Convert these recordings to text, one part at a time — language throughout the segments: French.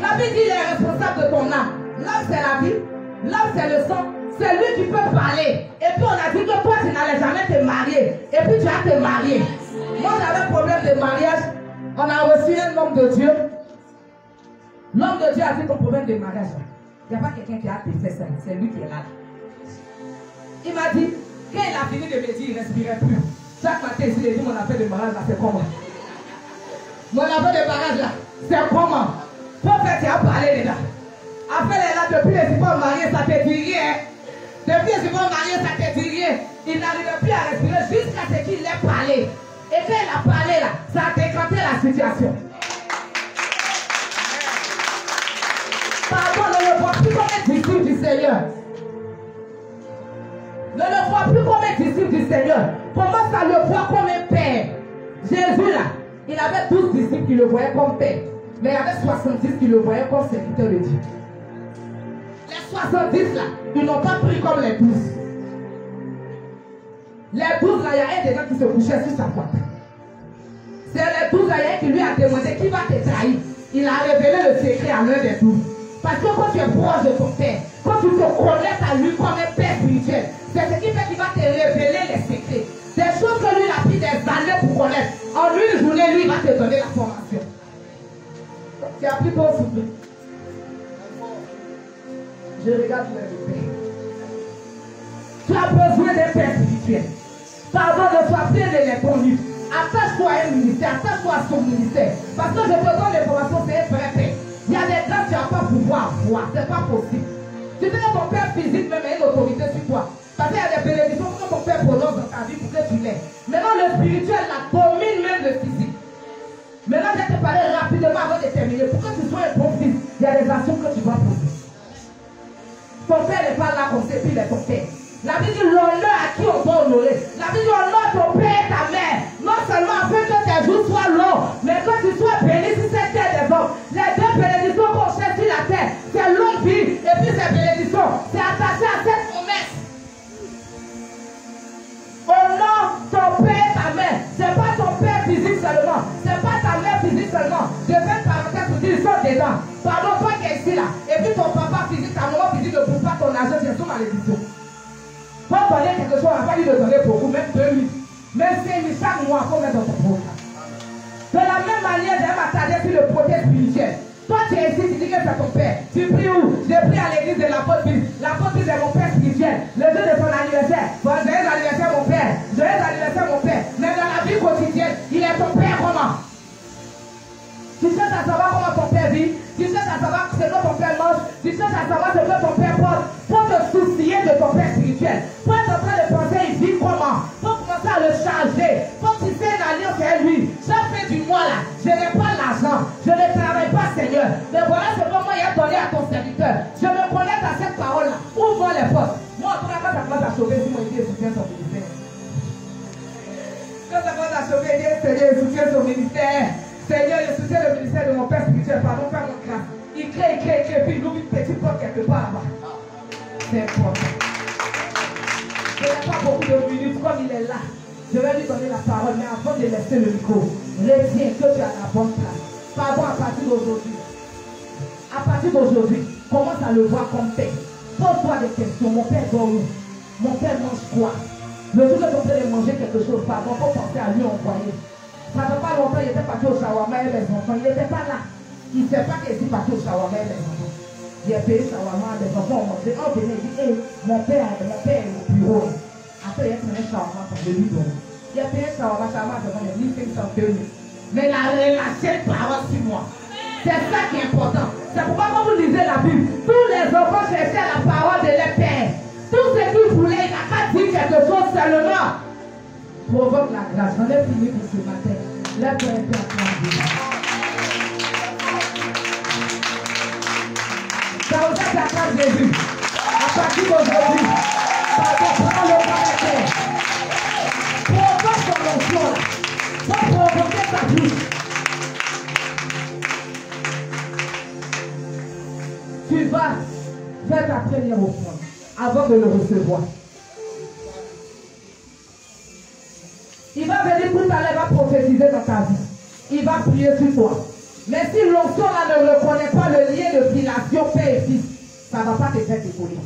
La Bible dit qu'il est responsable de ton âme. L'âme, c'est la vie. L'âme, c'est le sang. C'est lui qui peut parler. Et puis on a dit que toi, tu n'allais jamais te marier. Et puis tu as te marier. Moi, j'avais un problème de mariage. On a reçu un homme de Dieu. L'homme de Dieu a dit ton problème de mariage. Il n'y a pas quelqu'un qui a fait ça. C'est lui qui est là. Il m'a dit, quand il a fini de me dire, il ne respirait plus. Chaque matin, il dit, mon affaire de mariage là, c'est comment? Mon affaire de mariage là, c'est comment? Prophète, tu as parlé déjà. Après, là, depuis les histoires mariés, ça te dit rien. Depuis les histoires mariés, ça te dit rien. Il n'arrivait plus à respirer jusqu'à ce qu'il ait parlé. Et quand il a parlé là, ça a décanté la situation. Pardon, ne le vois plus comme un disciple du Seigneur. Ne le vois plus comme un disciple du Seigneur. Commence à le voir comme un père. Jésus là, il avait 12 disciples qui le voyaient comme père. Mais il y avait 70 qui le voyaient comme serviteur de Dieu. Les 70 là, ils n'ont pas pris comme les 12. Les 12 là, il y a un des gens qui se couchait sur sa porte. C'est les 12 là, il y a un qui lui a demandé qui va te trahir. Il a révélé le secret à l'un des 12. Parce que quand tu es proche de ton père, quand tu te connectes à lui comme un père spirituel, c'est ce qui fait qu'il va te révéler les secrets. Des choses que lui il a pris des années pour connaître. En une journée, lui, il va te donner la formation. Tu as pris ton souffle. Je regarde le père. Tu as besoin d'un père spirituel. Pardon, ne sois plus de l'inconnu. Attache-toi à un ministère, attache-toi à son ministère. Parce que je te donne l'information, c'est un vrai père. Il y a des gens qui n'ont pas pouvoir voir, c'est pas possible. Tu sais que ton père physique même a une autorité sur toi. Parce qu'il y a des bénédictions que ton père prononce dans ta vie pour que tu l'aies. Maintenant, le spirituel la domine même le physique. Maintenant, je vais te parler rapidement avant de terminer. Pour que tu sois un bon fils, il y a des actions que tu dois poser. Ton père n'est pas là comme c'est puis il est ton père. La Bible dit l'honneur à qui on doit honorer. La Bible dit honore ton père et ta mère. Non seulement afin que tes jours soient longs, mais que tu sois béni sur cette terre des hommes. Les deux bénédictions qu'on cherche sur la terre, c'est longue vie et puis ces bénédictions, c'est attaché à cette promesse. Honore ton père et ta mère. C'est pas ton père physique seulement. C'est pas ta mère physique seulement. Je fais une parenthèse pour dire ils sont dedans. Pardon, toi qui es ici là. Et puis ton papa physique, ta maman physique ne pousse pas ton argent, c'est sous malédiction. Pour donner quelque chose, on n'a pas dit de donner beaucoup, même 2000. Même 5000 chaque mois, il faut mettre dans ton programme. De la même manière, j'aime m'attarder sur le côté spirituel. Toi, tu es ici, tu dis que c'est ton père. Tu pries où? J'ai pris à l'église de l'apôtre Bill. L'apôtre Bill est mon père spirituel. Le jour de son anniversaire. Bon, joyeux anniversaire, mon père. Joyeux anniversaire, mon père. Mais dans la vie quotidienne, il est ton père comment? Tu cherches à savoir comment ton père vit. Tu cherches à savoir ce que ton père mange. Tu cherches à savoir ce que ton père porte. Pour te soucier de ton père spirituel. Pour être en train de penser, il vit comment? Pour commencer à le charger. Pour que tu sais une alliance avec lui. Chaque fin du mois là, je n'ai pas l'argent. Je ne travaille pas, Seigneur. Mais voilà ce que moi il a donné à ton serviteur. Je me connecte à cette parole là. Ouvre les portes. Moi, en tout cas, quand ça commence à chauffer, si mon idée soutient son ministère. Quand ça commence à chauffer, il dit, Seigneur, il soutient son ministère. Seigneur, je soutiens le ministère de mon père spirituel. Pardon, faire mon grâce. Il crée, puis il ouvre une petite porte quelque part là-bas. C'est important. Je n'ai pas beaucoup de minutes comme il est là. Je vais lui donner la parole, mais avant de laisser le micro, retiens que tu as la bonne place. Pardon, à partir d'aujourd'hui. À partir d'aujourd'hui, commence à le voir comme père. Pose-toi des questions. Mon père dort où? Mon père mange quoi? Le jour que ton père est manger quelque chose, pardon, faut penser à lui envoyer. Ça ne fait pas longtemps, il était parti au shawarma et les enfants. Il n'était pas là. Il ne sait pas qu'il est parti au shawarma et les enfants. Il a payé shawarma, les enfants ont mangé. On venait, il dit, hey, mon père est au bureau. Après, il a pris un shawarma pour lui donner. Il a payé un shawarma, devant les 1500 euros. Mais la relation parole sur moi. C'est ça qui est important. C'est pourquoi quand vous lisez la Bible, tous les enfants cherchaient la parole de leur père. Tout ce qu'ils voulaient, il n'a pas dit quelque chose seulement. Provoque la grâce. On est fini pour ce matin. Lève-toi un peu à toi. Ça vous a la grâce de Jésus. À partir d'aujourd'hui, pardon, prends le caractère. Provoque ton onction là. Faut provoquer ta bouche. Tu vas faire ta première offrande avant de le recevoir. Il va venir tout à l'heure, il va prophétiser dans ta vie. Il va prier sur toi. Mais si l'onction là ne reconnaît pas le ça ne va pas te faire décoller.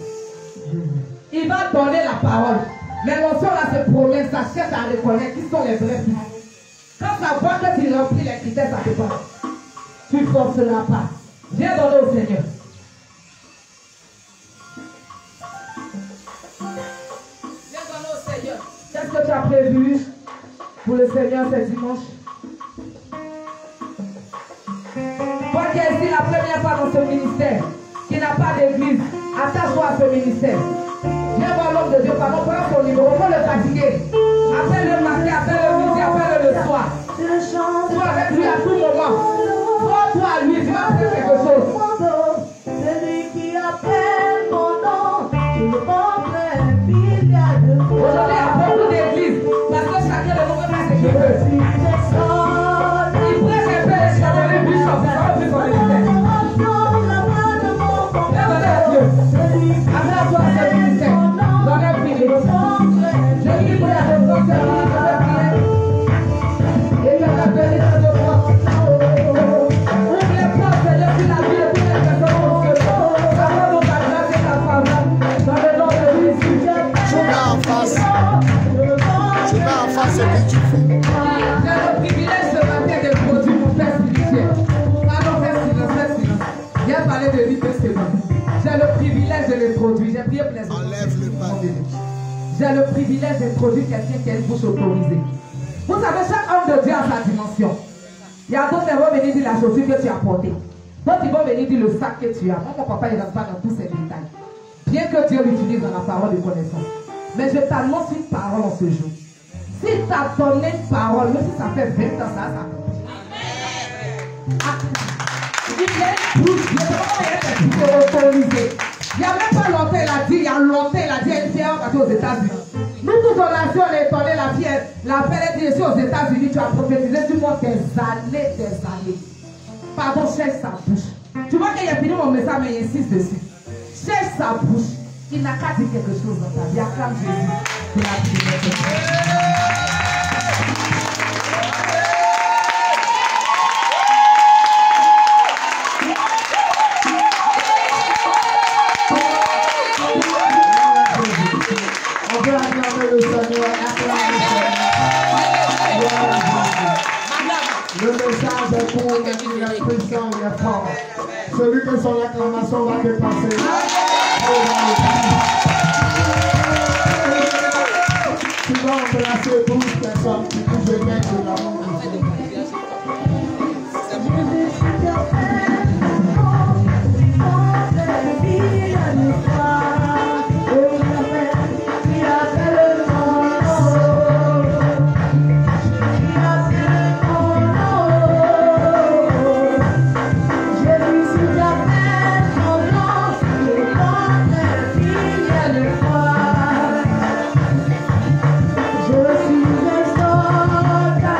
Il va donner la parole. Mais l'onction là se promène, ça cherche à reconnaître qui sont les vrais fils. Quand ça voit que tu remplis les critères, ça te passe. Tu ne forceras pas. Viens donner au Seigneur. Viens donner au Seigneur. Qu'est-ce que tu as prévu pour le Seigneur ce dimanche? Toi qui es ici la première fois dans ce ministère, qui n'a pas d'église, attache-toi à ce ministère. Viens voir l'homme de Dieu, pardon, prends son numéro, faut le fatiguer. Appelle-le le matin, appelle-le le midi, appelle-le le soir. Sois avec lui à tout moment. Prends-toi à lui, tu vas faire quelque chose. Celui qui appelle mon nom, je le montrerai qu'il y a de quoi. Aujourd'hui, il y a beaucoup d'églises, parce que chacun de nous veut faire ce qu'il veut. Il prêche un peu les chevaliers bishop, ça va plus son ministère. Viens donner à Dieu. Appelle-toi à ce ministère. Donne un privé. Je dis pour la réponse, je vais prier. Et je vais bénir de toi. Ouvre les portes, Seigneur, sur la vie de toutes les personnes au Seigneur. Accorde ta grâce et ta faveur. Dans le nom de Jésus. Je mets en face ce que tu fais. J'ai le privilège ce matin de produire mon père spirituel. Pardon, fais silence. Viens parler de lui, c'est bon. J'ai le privilège de l'introduire. J'ai prié plaisir. Enlève le panier. J'ai le privilège d'introduire quelqu'un qui a une bouche autorisée. Vous savez, chaque homme de Dieu a sa dimension. Il y a d'autres qui vont venir dire la chaussure que tu as portée. D'autres qui vont venir dire le sac que tu as. Moi, mon papa, il ne rentre pas dans tous ces détails. Bien que Dieu l'utilise dans la parole de connaissance. Mais je t'annonce une parole en ce jour. Si tu as donné une parole, même si ça fait 20 ans, ça s'accomplit. Il y a une bouche, il y a une bouche autorisée. Il n'y a même pas longtemps, il a dit, il y a longtemps, il a dit à une fille parce aux États-Unis. Nous tous on a su, on est étonné, la fille, la fille, elle dit, je suis aux États-Unis, tu as prophétisé du monde des années. Pardon, cherche sa bouche. Tu vois qu'il a fini mon message, mais il insiste dessus. Cherche sa bouche. Il n'a qu'à dire quelque chose dans ta vie. Acclame Jésus pour la vie de notre Père. On peut acclamer le Seigneur, acclamer le Seigneur. Le message est pour il est puissant, il est fort. Celui que son acclamation va dépasser. Tu vas embrasser 12 personnes qui vous émettent de l'amour du Seigneur. Je suis un soldat.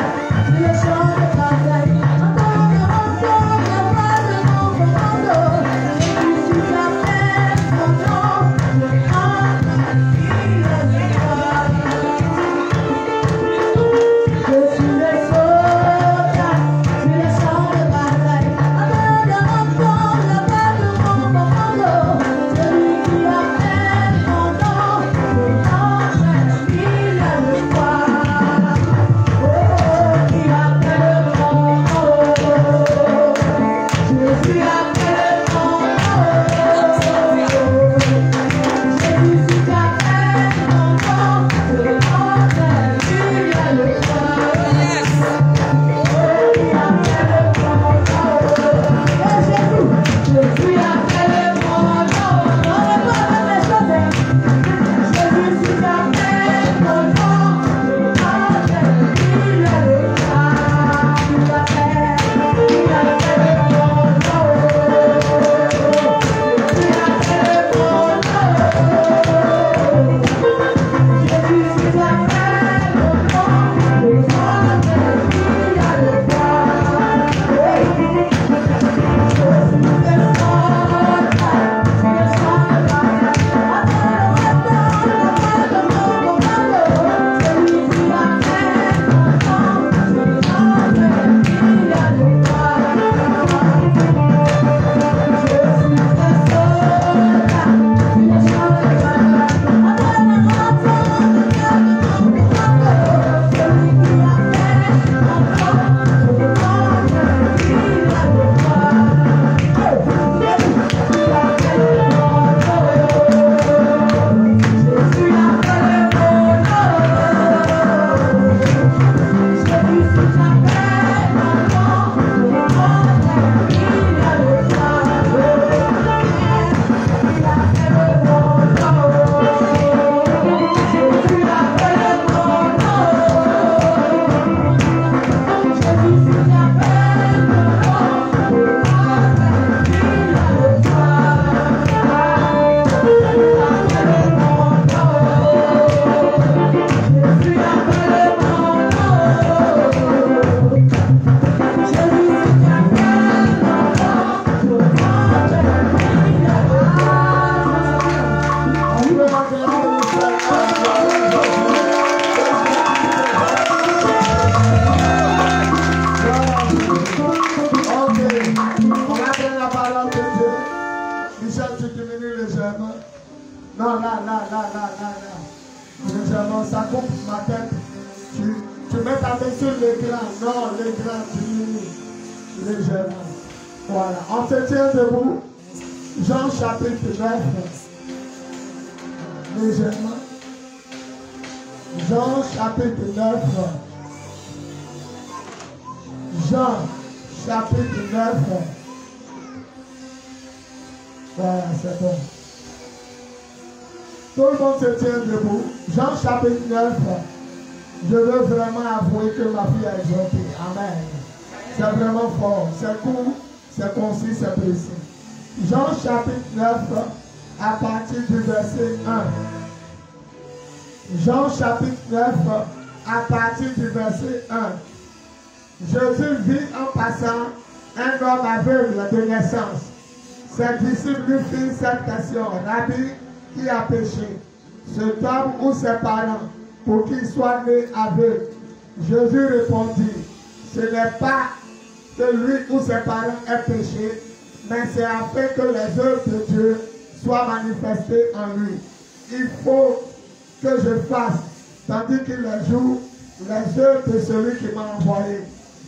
Michel, tu diminues légèrement. Non, là. Légèrement, ça coupe ma tête. Tu mets ta main sur l'écran. Non, l'écran diminue légèrement. Voilà. On se tient debout. Jean chapitre 9. Légèrement. Jean chapitre 9. Jean chapitre 9. Voilà, c'est bon. Tout le monde se tient debout. Jean chapitre 9. Je veux vraiment avouer que ma vie a exalté. Amen. C'est vraiment fort. C'est court, c'est concis, c'est précis. Jean chapitre 9, à partir du verset 1. Jean chapitre 9, à partir du verset 1. Jésus vit en passant un homme aveugle de naissance. Ses disciples lui firent cette question: Rabbi, qui a péché, cet homme ou ses parents, pour qu'il soit né aveugle? Jésus répondit: ce n'est pas que lui ou ses parents aient péché, mais c'est afin que les œuvres de Dieu soient manifestées en lui. Il faut que je fasse, tandis qu'il est jour, les œuvres de celui qui m'a envoyé.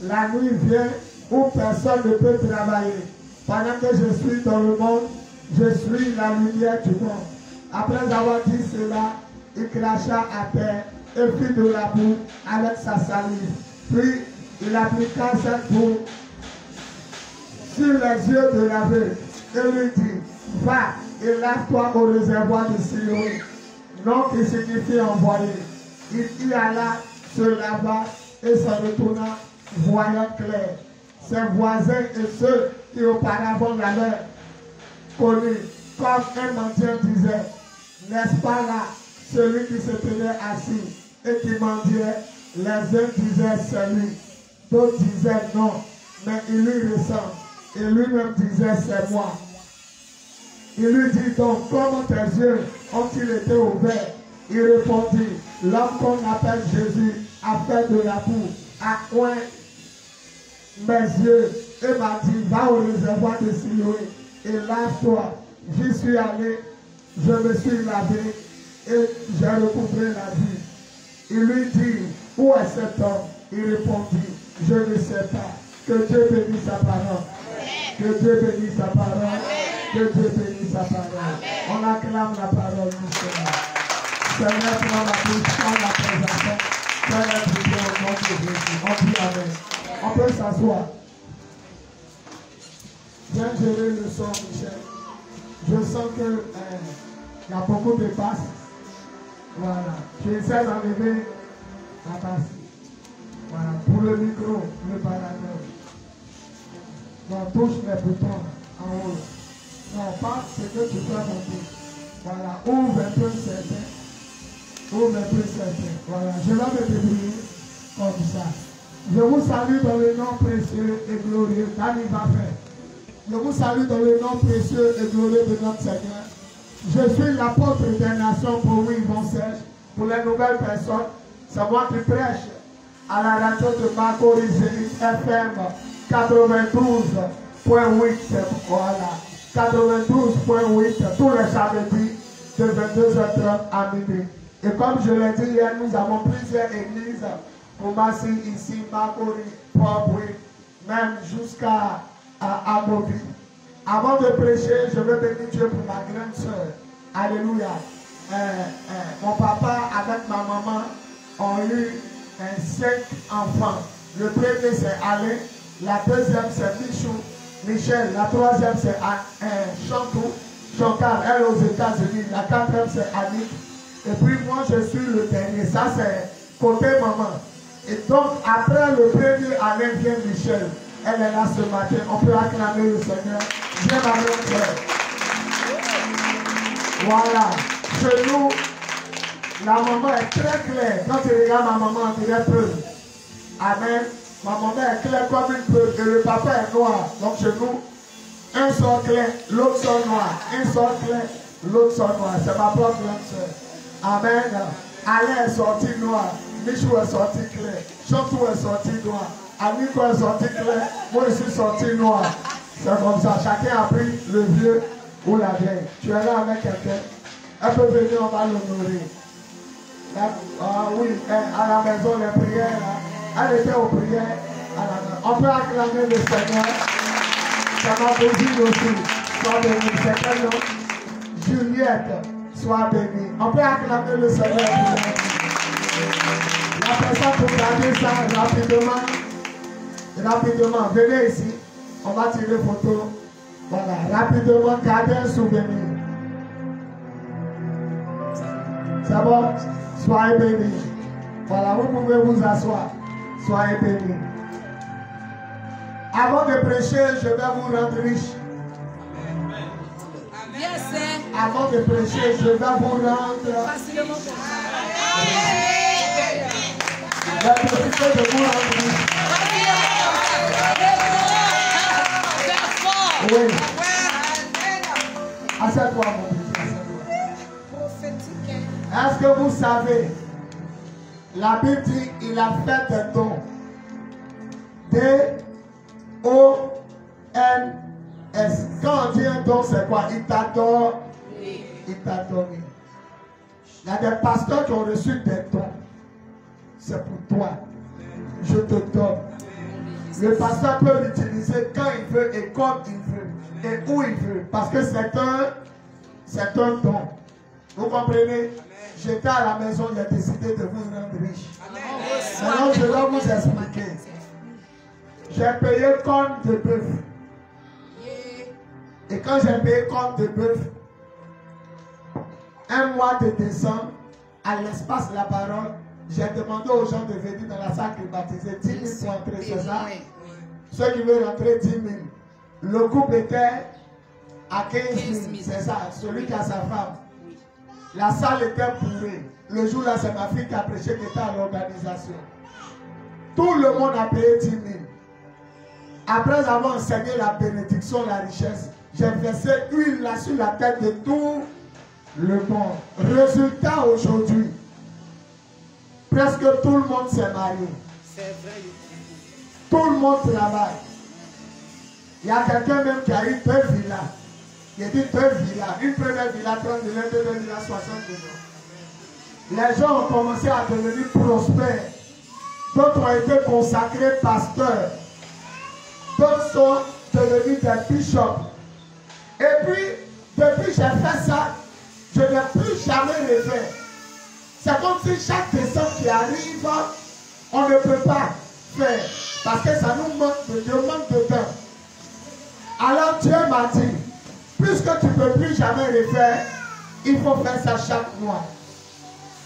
La nuit vient où personne ne peut travailler. Pendant que je suis dans le monde, je suis la lumière du monde. Après avoir dit cela, il cracha à terre et fit de la boue avec sa salive. Puis il appliqua cette boue sur les yeux de l'aveugle et lui dit: va et lave-toi au réservoir de Siloé, nom qui signifie envoyé. Il y alla, se lava et s'en retourna voyant clair. Ses voisins et ceux qui auparavant l'avaient connu comme un mendiant disaient: n'est-ce pas là celui qui se tenait assis et qui mendiait? Les uns disaient: c'est lui. D'autres disaient: non, mais il lui ressemble. Et lui-même disait: c'est moi. Il lui dit donc: comment tes yeux ont-ils été ouverts? Il répondit: l'homme qu'on appelle Jésus a fait de la boue, a oint mes yeux et m'a dit: va au réservoir de Siloé et lave-toi. J'y suis allé, je me suis lavé et j'ai recouvré la vie. Il lui dit: où est cet homme? Il répondit: je ne sais pas. Que Dieu bénisse sa parole. Que Dieu bénisse sa parole. Que Dieu bénisse sa parole. On acclame la parole du Seigneur. Seigneur, prends la bouche, prends la présentation. Seigneur, priez au nom de Jésus. On prie avec. On peut s'asseoir. Viens gérer le son, Michel. Je sens que il y a beaucoup de basses. Voilà. Tu essaies d'enlever la basse. Voilà. Pour le micro, le baladeur. On touche les boutons en haut. Non, pas ce que tu dois monter. Voilà. Ouvre un peu certains. Ouvre un peu certains. Voilà. Je vais me débrouiller comme ça. Je vous salue dans le nom précieux et glorieux d'Anibafer. Je vous salue dans le nom précieux et glorieux de notre Seigneur. Je suis l'apôtre des nations pour Yvon Serge. Pour les nouvelles personnes, c'est moi qui prêche à la radio de Makori Zénith FM 92.8. Voilà. 92.8 tous les samedis de 22h30 à minuit. Et comme je l'ai dit hier, nous avons plusieurs églises pour Massi, ici, Makori, Port-Bouy, même jusqu'à Amobi. Avant de prêcher, je veux bénir Dieu pour ma grande soeur. Alléluia. Mon papa avec ma maman ont eu 5 enfants. Le premier c'est Alain, la deuxième c'est Michel, la troisième c'est Chantal, elle aux États-Unis, la quatrième c'est Annick. Et puis moi je suis le dernier, ça c'est côté maman. Et donc après le premier Alain vient Michel. Elle est là ce matin, on peut acclamer le Seigneur. Viens ma grande soeur. Voilà. Chez nous, la maman est très claire. Quand tu regardes ma maman, on dirait peu. Amen. Ma maman est claire comme une peu. Et le papa est noir. Donc chez nous, un sort clair, l'autre sort noir. Un sort clair, l'autre sort noir. C'est ma propre grande soeur. Amen. Alain est sorti noir. Michou est sorti clair. Chantou est sorti noir. Amico est sorti clair. Moi je suis sorti noir. C'est comme ça. Chacun a pris le vieux Ou la vieille. Tu es là avec quelqu'un. Elle peut venir, on va l'honorer. Oui, à la maison, les prières, là, elle était aux prières. On peut acclamer le Seigneur. Ça m'a béni aussi. Sois béni. C'est quel nom? Juliette. Sois béni. On peut acclamer le Seigneur. La personne pour garder ça rapidement. Rapidement. Venez ici. On va tirer photo. Voilà. Rapidement, gardez un souvenir. C'est bon? Soyez bénis. Voilà, vous pouvez vous asseoir. Soyez bénis. Avant de prêcher, je vais vous rendre riche. Avant de prêcher, je vais vous rendre. Je vais profiter de vous rendre riche. Oui. Assieds-toi, mon petit. Est-ce que vous savez, la Bible dit il a fait des dons. D-O-N-S. Quand on dit un don, c'est quoi? Il t'adore. Il t'a donné. Il y a des pasteurs qui ont reçu des dons. C'est pour toi. Je te donne. Le pasteur peut l'utiliser quand il veut et comme il veut. Et où il veut. Parce que c'est un don. Vous comprenez? J'étais à la maison, j'ai décidé de vous rendre riche. Maintenant, je vais vous expliquer. J'ai payé corne de bœuf. Et quand j'ai payé corne de bœuf, un mois de décembre, à l'espace de la parole, j'ai demandé aux gens de venir dans la salle climatisée. 10 000 pour entrer, c'est ça? Ceux qui veulent rentrer, 10 000. Le couple était à 15 000, c'est ça, celui qui a sa femme. La salle était bourrée. Le jour-là, c'est ma fille qui a prêché, qui était à l'organisation. Tout le monde a payé 10 000. Après avoir enseigné la bénédiction, la richesse, j'ai versé huile là sur la tête de tout le monde. Résultat aujourd'hui, presque tout le monde s'est marié. C'est vrai. Tout le monde travaille. Il y a quelqu'un même qui a eu 2 villas. Il a dit 2 villas. Une première villa, 30 millions, 2 villas, 60 millions. Les gens ont commencé à devenir prospères. D'autres ont été consacrés pasteurs. D'autres sont devenus des bishops. Et puis, depuis que j'ai fait ça, je n'ai plus jamais rêvé. C'est comme si chaque décembre qui arrive, on ne peut pas faire. Parce que ça nous manque de temps. Alors Dieu m'a dit, puisque tu ne peux plus jamais le faire, il faut faire ça chaque mois.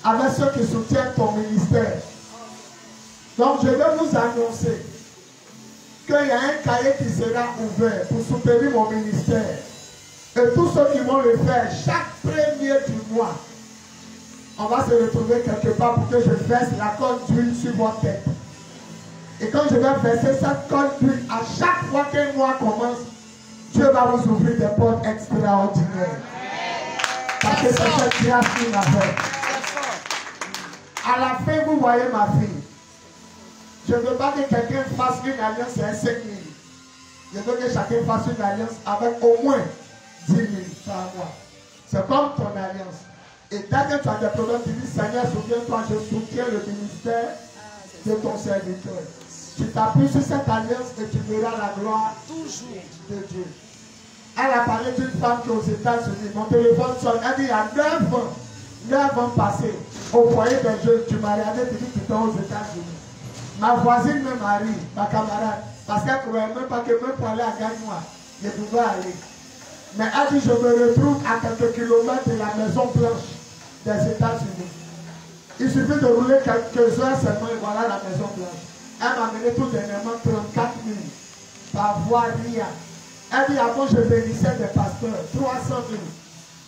Avec ceux qui soutiennent ton ministère. Donc je vais vous annoncer qu'il y a un cahier qui sera ouvert pour soutenir mon ministère. Et tous ceux qui vont le faire chaque premier du mois, on va se retrouver quelque part pour que je verse la colle d'huile sur votre tête. Et quand je vais verser cette colle d'huile, à chaque fois qu'un mois commence, Dieu va vous ouvrir des portes extraordinaires. Parce que c'est cette grâce qu'il m'a fait. À la fin, vous voyez ma fille. Je ne veux pas que quelqu'un fasse une alliance à 5 000. Je veux que chacun fasse une alliance avec au moins 10 000 par mois. C'est comme ton alliance. Et dès que tu as des problèmes, tu dis, Seigneur, souviens-toi, je soutiens le ministère de ton serviteur. Tu t'appuies sur cette alliance et tu verras la gloire toujours de Dieu. Elle a parlé d'une femme qui est aux États-Unis. Mon téléphone sonne. Elle dit, il y a 9 ans passés, au foyer des jeunes, tu m'as regardé, tu dis, tu es aux États-Unis. Ma voisine me marie, ma camarade, parce qu'elle ne croyait même pas que même pour aller à Gagnois, je pouvais aller. Mais elle dit, je me retrouve à quelques kilomètres de la Maison Blanche des États-Unis. Il suffit de rouler quelques heures seulement et voilà la Maison Blanche. Elle m'a amené tout dernièrement 34 000 par voie RIA. Elle dit, avant je bénissais des pasteurs, 300 000.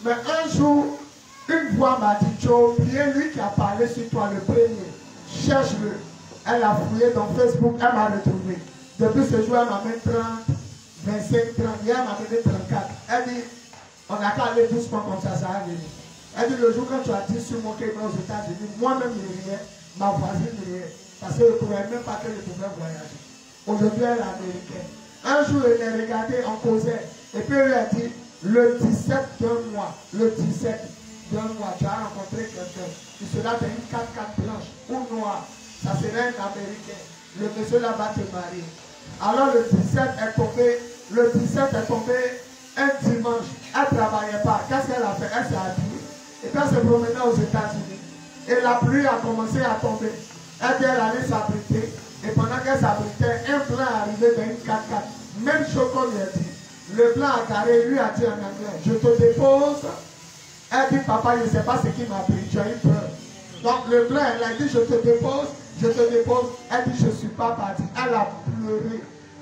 Mais un jour, une voix m'a dit, tu as oublié lui qui a parlé sur toi le premier. Cherche-le. Elle a fouillé dans Facebook, elle m'a retrouvé. Depuis ce jour, elle m'a mis 30, 25, 30. Hier, elle m'a donné 34. Elle dit, on n'a qu'à aller doucement comme ça va venir. Elle dit, le jour quand tu as dit sur mon qu'il aux États-Unis, moi-même je riais, ma voisine riait. Parce qu'elle ne trouvait même pas qu'elle pouvait voyager. Aujourd'hui, elle est américaine. Un jour, elle est regardée, on causait. Et puis, elle lui a dit, Le 17 d'un mois, le 17 d'un mois, tu as rencontré quelqu'un. Il sera dans une 4x4 blanche ou noire. Ça serait un Américain. Le monsieur là va te marier. Alors le 17 est tombé, un dimanche. Elle ne travaillait pas. Qu'est-ce qu'elle a fait? Elle s'est habillée. Et quand elle se promenait aux États-Unis, et la pluie a commencé à tomber. Elle allait s'abriter. Et pendant qu'elle s'abritait, un blanc est arrivé dans une 4x4. Même chose qu'on lui a dit. Le blanc a carré, lui a dit en anglais, je te dépose. Elle dit, papa, je ne sais pas ce qui m'a pris, j'ai eu peur. Donc le blanc, elle a dit, je te dépose. Elle dit, je ne suis pas partie. Elle a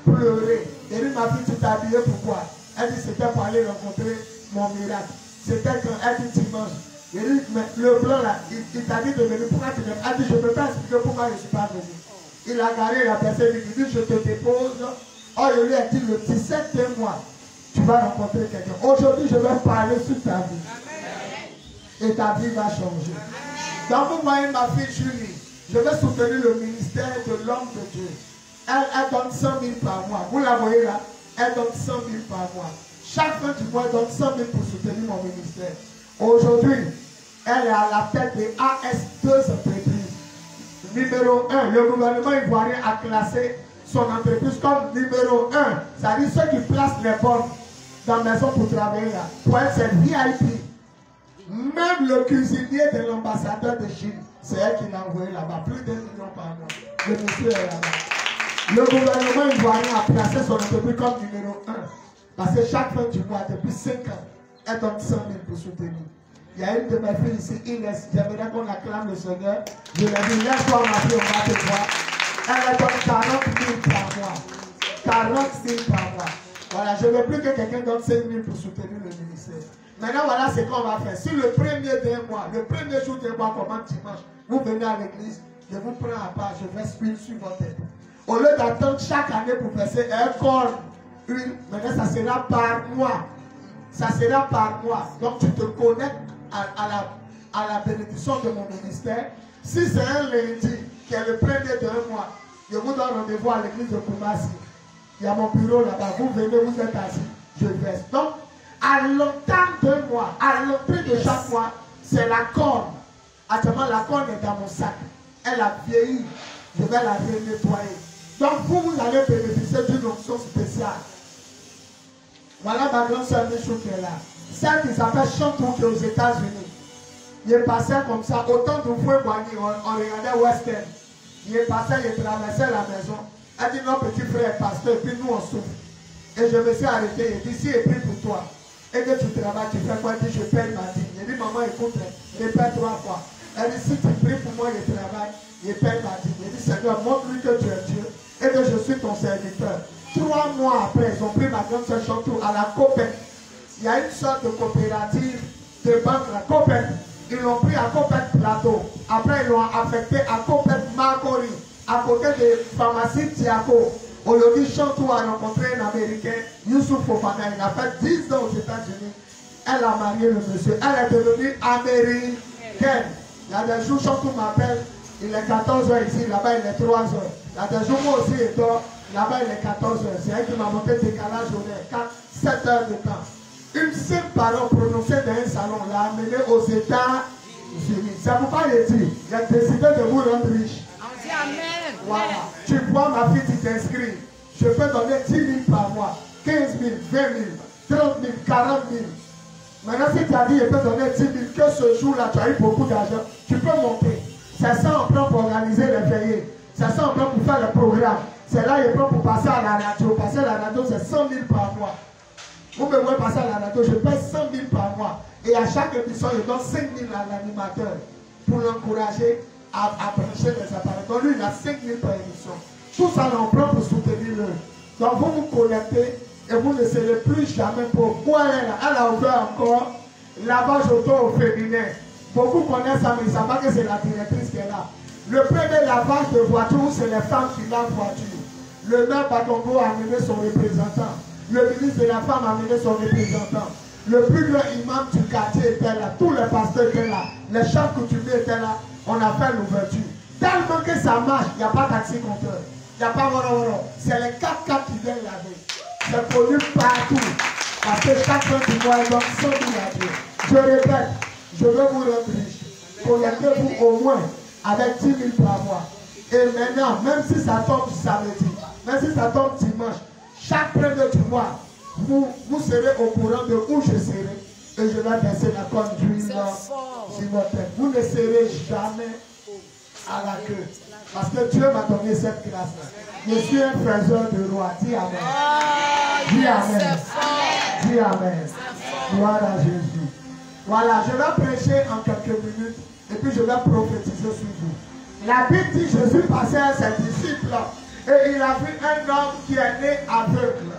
pleuré. Et lui m'a dit, tu t'es habillée pourquoi? Elle dit, c'était pour aller rencontrer mon miracle. C'était quand elle dit dimanche. Et lui, mais le blanc là, il t'a dit de venir. Pourquoi tu viens? Elle dit, je ne peux pas expliquer pourquoi je ne suis pas venu. Il a garé la personne, il dit, je te dépose. Oh, il lui a dit, le 17e mois, tu vas rencontrer quelqu'un. Aujourd'hui, je vais parler sur ta vie. Et ta vie va changer. Donc, vous voyez ma fille Julie, je vais soutenir le ministère de l'homme de Dieu. Elle donne 100 000 par mois. Vous la voyez là? Elle donne 100 000 par mois. Chaque fin du mois, elle donne 100 000 pour soutenir mon ministère. Aujourd'hui, elle est à la tête des AS2 entreprises. Numéro 1, le gouvernement ivoirien a classé son entreprise comme numéro 1. C'est-à-dire ceux qui placent les bornes dans la maison pour travailler là. Pour elle, c'est VIP. Même le cuisinier de l'ambassadeur de Chine, c'est elle qui l'a envoyé là-bas. Plus de 1 million par mois. Le monsieur est là-bas. Le gouvernement ivoirien a placé son entreprise comme numéro 1. Parce que chaque fin du mois, depuis 5 ans, elle donne 100 000 pour soutenir. Il y a une de mes filles ici, Inès, j'aimerais qu'on acclame le Seigneur. Je l'ai dit, hier soir, ma fille, on va te voir. Elle donne 40 000 par mois. 40 000 par mois. Voilà, je ne veux plus que quelqu'un donne 5 000 pour soutenir le ministère. Maintenant, voilà ce qu'on va faire. Si le premier d'un mois, le premier jour d'un mois, comme dimanche, vous venez à l'église, je vous prends à part, je vais suivre sur votre tête. Au lieu d'attendre chaque année pour verser un corps, maintenant ça sera par mois. Ça sera par mois. Donc tu te connectes à la bénédiction de mon ministère. Si c'est un lundi, qui est le premier d'un mois, je vous donne rendez-vous à l'église de Koumassi. Il y a mon bureau là-bas. Vous venez, vous êtes assis, je verse. Donc, à l'entame d'un mois, à l'entrée de chaque mois, c'est la corne. Actuellement, la corne est dans mon sac. Elle a vieilli. Je vais la renettoyer. Donc, vous allez bénéficier d'une onction spéciale. Voilà ma grande sœur Michou qui est là. Celle qui s'appelle Chantou qui est aux États-Unis. Il est passé comme ça. Autant de fois, on regardait Western. Il est passé, il traversait la maison. Elle dit, non, petit frère, pasteur, et puis nous, on souffre. Et je me suis arrêté. Il dit, si il prie pour toi, et que tu travailles, tu fais quoi? Il dit, je paye ma dîme. Il dit, maman, écoute, répète 3 fois. Elle dit, si tu pries pour moi, je travaille, je paye ma dîme. Il dit, Seigneur, montre-lui que tu es Dieu et que je suis ton serviteur. 3 mois après, ils ont pris ma grande sœur Chantou à la COPEC. Il y a une sorte de coopérative de banque, la COPEC. Ils l'ont pris à COPEC Plateau. Après, ils l'ont affecté à COPEC Marcory, à côté de pharmacie Tiago. Aujourd'hui, Chantou a rencontré un Américain, Youssouf Fofana. Il a fait 10 ans aux États-Unis. Elle a marié le monsieur. Elle est devenue américaine. Il y a des jours, Chantou m'appelle. Il est 14 h ici, là-bas il est 3 h. Il y a des jours, moi aussi, et toi, là-bas il est 14 h. C'est elle qui m'a montré le décalage horaire, 7 heures de temps. Une simple parole prononcée dans un salon l'a amené aux États-Unis. C'est pourquoi il dit, il a décidé de vous rendre riche. Amen. Voilà. Tu vois ma fille, tu t'inscris. Je peux donner 10 000 par mois, 15 000, 20 000, 30 000, 40 000. Maintenant, si tu as dit, je peux donner 10 000, que ce jour-là, tu as eu beaucoup d'argent, tu peux monter. C'est ça on prend pour organiser les veillées. C'est ça on prend pour faire le programme. C'est là il prend pour passer à la radio. Passer à la radio, c'est 100 000 par mois. Vous me voyez passer à la radio, je paye 100 000 par mois. Et à chaque émission, je donne 5 000 à l'animateur pour l'encourager à brancher les appareils. Donc lui, il a 5 000 par émission. Tout ça, on prend pour soutenir le. Donc vous vous connectez et vous ne serez plus jamais pauvre. Où elle est là? Elle a ouvert encore lavage auto au féminin. Beaucoup connaissent ça, mais ils ne savent pas que c'est la directrice qui est là. Le premier lavage de voiture, c'est les femmes qui lavent voiture. Le maire Batongo a amené son représentant. Le ministre de la femme a amené son représentant. Le plus grand imam du quartier était là. Tous les pasteurs étaient là. Les chefs coutumiers étaient là. On a fait l'ouverture. Tellement que ça marche, il n'y a pas taxi compteur. Il n'y a pas voilà. C'est les 4x4 qui viennent laver. C'est connu partout. Parce que chaque fin du mois, elle donne 100 000 à Dieu. Je répète, je veux vous rendre riche. Connectez-vous au moins avec 10 000 par mois. Et maintenant, même si ça tombe samedi, même si ça tombe dimanche, chaque premier du mois, vous serez au courant de où je serai. Et je vais verser la conduite sur votre tête. Vous ne serez jamais à la queue. Parce que Dieu m'a donné cette grâce-là. Je suis un faiseur de roi. Dis Amen. Dis Amen. Dis Amen. Gloire à Jésus. Voilà, je vais prêcher en quelques minutes et puis je vais prophétiser sur vous. La Bible dit Jésus passait à ses disciples et il a vu un homme qui est né aveugle.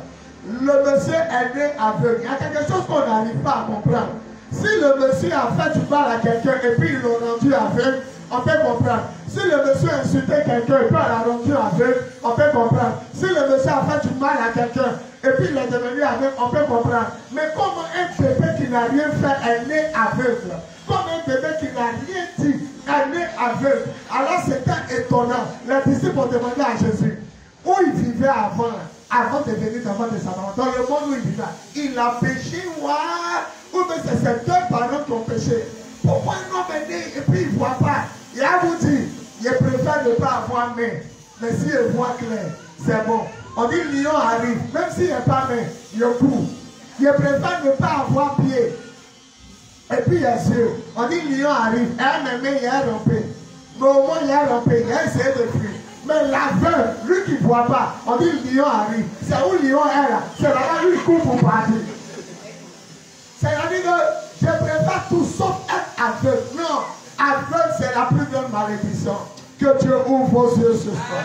Le monsieur est né aveugle. Il y a quelque chose qu'on n'arrive pas à comprendre. Si le monsieur a fait du mal à quelqu'un et puis ils l'ont rendu aveugle, on peut comprendre. Si le monsieur a insulté quelqu'un et puis on l'a rendu aveugle, on peut comprendre. Si le monsieur a fait du mal à quelqu'un et puis il est devenu aveugle, on peut comprendre. Mais comment un bébé qui n'a rien fait est né aveugle? Comme un bébé qui n'a rien dit est né aveugle. Alors c'était étonnant. Les disciples ont demandé à Jésus où il vivait avant de venir devant de sa maman. Dans le monde où il vivait, il a péché, ou bien c'est ses deux parents qui ont péché. Pourquoi un homme est né et puis il ne voit pas? Il a vous dit, il préfère ne pas avoir main. Mais s'il voit clair, c'est bon. On dit lion arrive, même s'il n'est pas main, il court. Il préfère ne pas avoir pied. Et puis il y a yeux. On dit lion arrive, elle me met, il a rompé. Mais au moins il a rompé, il a essayé de fuir. Mais l'aveugle, lui qui ne voit pas, on dit lion arrive. C'est où lion est là? C'est là-bas, lui il court pour partir. C'est-à-dire que je préfère tout sauf être aveugle. Non, aveugle c'est la plus grande malédiction. Que Dieu ouvre vos yeux ce soir.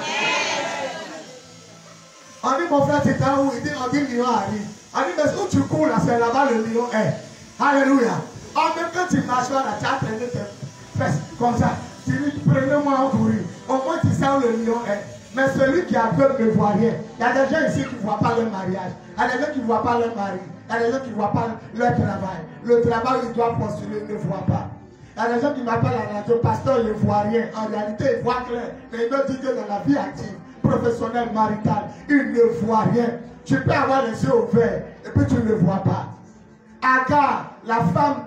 On dit mon frère c'est où? Il dit, on dit lion arrive. On dit mais où tu cours là, c'est là-bas le lion est. Alléluia. En même temps tu marches là, tu as traîné tes fesses comme ça. Tu dis prenez-moi en courir. Au moins tu sais où le lion est. Mais celui qui est aveugle ne voit rien. Il y a des gens ici qui ne voient pas leur mariage. Il y a des gens qui ne voient pas leur mari. Il y a des gens qui ne voient pas leur travail. Le travail, ils doivent postuler, ils ne voient pas. Il y a des gens qui m'appellent à la radio, pasteur, ils ne voient rien. En réalité, ils voient clair. Mais ils me disent que dans la vie active, professionnelle, maritale, ils ne voient rien. Tu peux avoir les yeux ouverts et puis tu ne vois pas. Agar, la femme,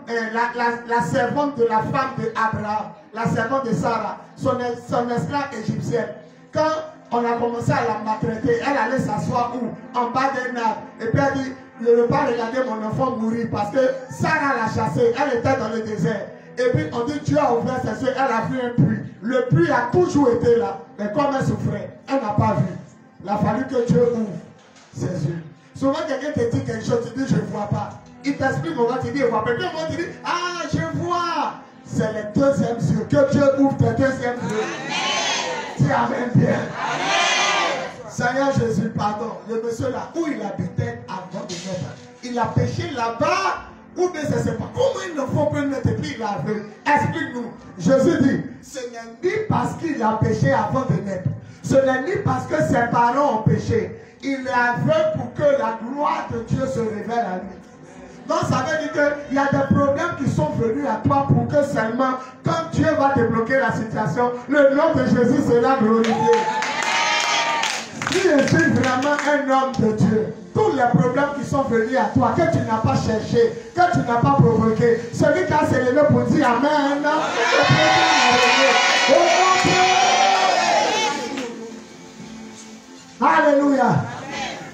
la servante de la femme d'Abraham, la servante de Sarah, son esclave égyptienne, quand on a commencé à la maltraiter, elle allait s'asseoir où? En bas d'un arbre. Et puis elle dit, je ne veux pas regarder mon enfant mourir parce que Sarah l'a chassée, elle était dans le désert. Et puis on dit, Dieu a ouvert ses yeux, elle a vu un puits. Le puits a toujours été là, mais comme elle souffrait, elle n'a pas vu. Il a fallu que Dieu ouvre ses yeux. Souvent quelqu'un te dit quelque chose, tu dis, je ne vois pas. Il t'explique comment tu dis, je ne vois pas. Puis moi tu dis, ah, je vois. C'est les deuxièmes yeux. Que Dieu ouvre tes deuxièmes yeux. Dis amen bien. Amen. Seigneur Jésus, pardon. Le monsieur là, où il habitait avant de naître, il a péché là-bas, ou bien je ne sais pas. Comment il ne faut pas naître et puis il a aveugle? Explique-nous. Jésus dit, ce n'est ni parce qu'il a péché avant de naître. Ce n'est ni parce que ses parents ont péché. Il est aveugle pour que la gloire de Dieu se révèle à lui. Donc ça veut dire qu'il y a des problèmes qui sont venus à toi pour que seulement, quand Dieu va débloquer la situation, le nom de Jésus sera glorifié. Si je suis vraiment un homme de Dieu, tous les problèmes qui sont venus à toi, que tu n'as pas cherché, que tu n'as pas provoqué, celui qui a s'élevé pour dire Amen, Alléluia.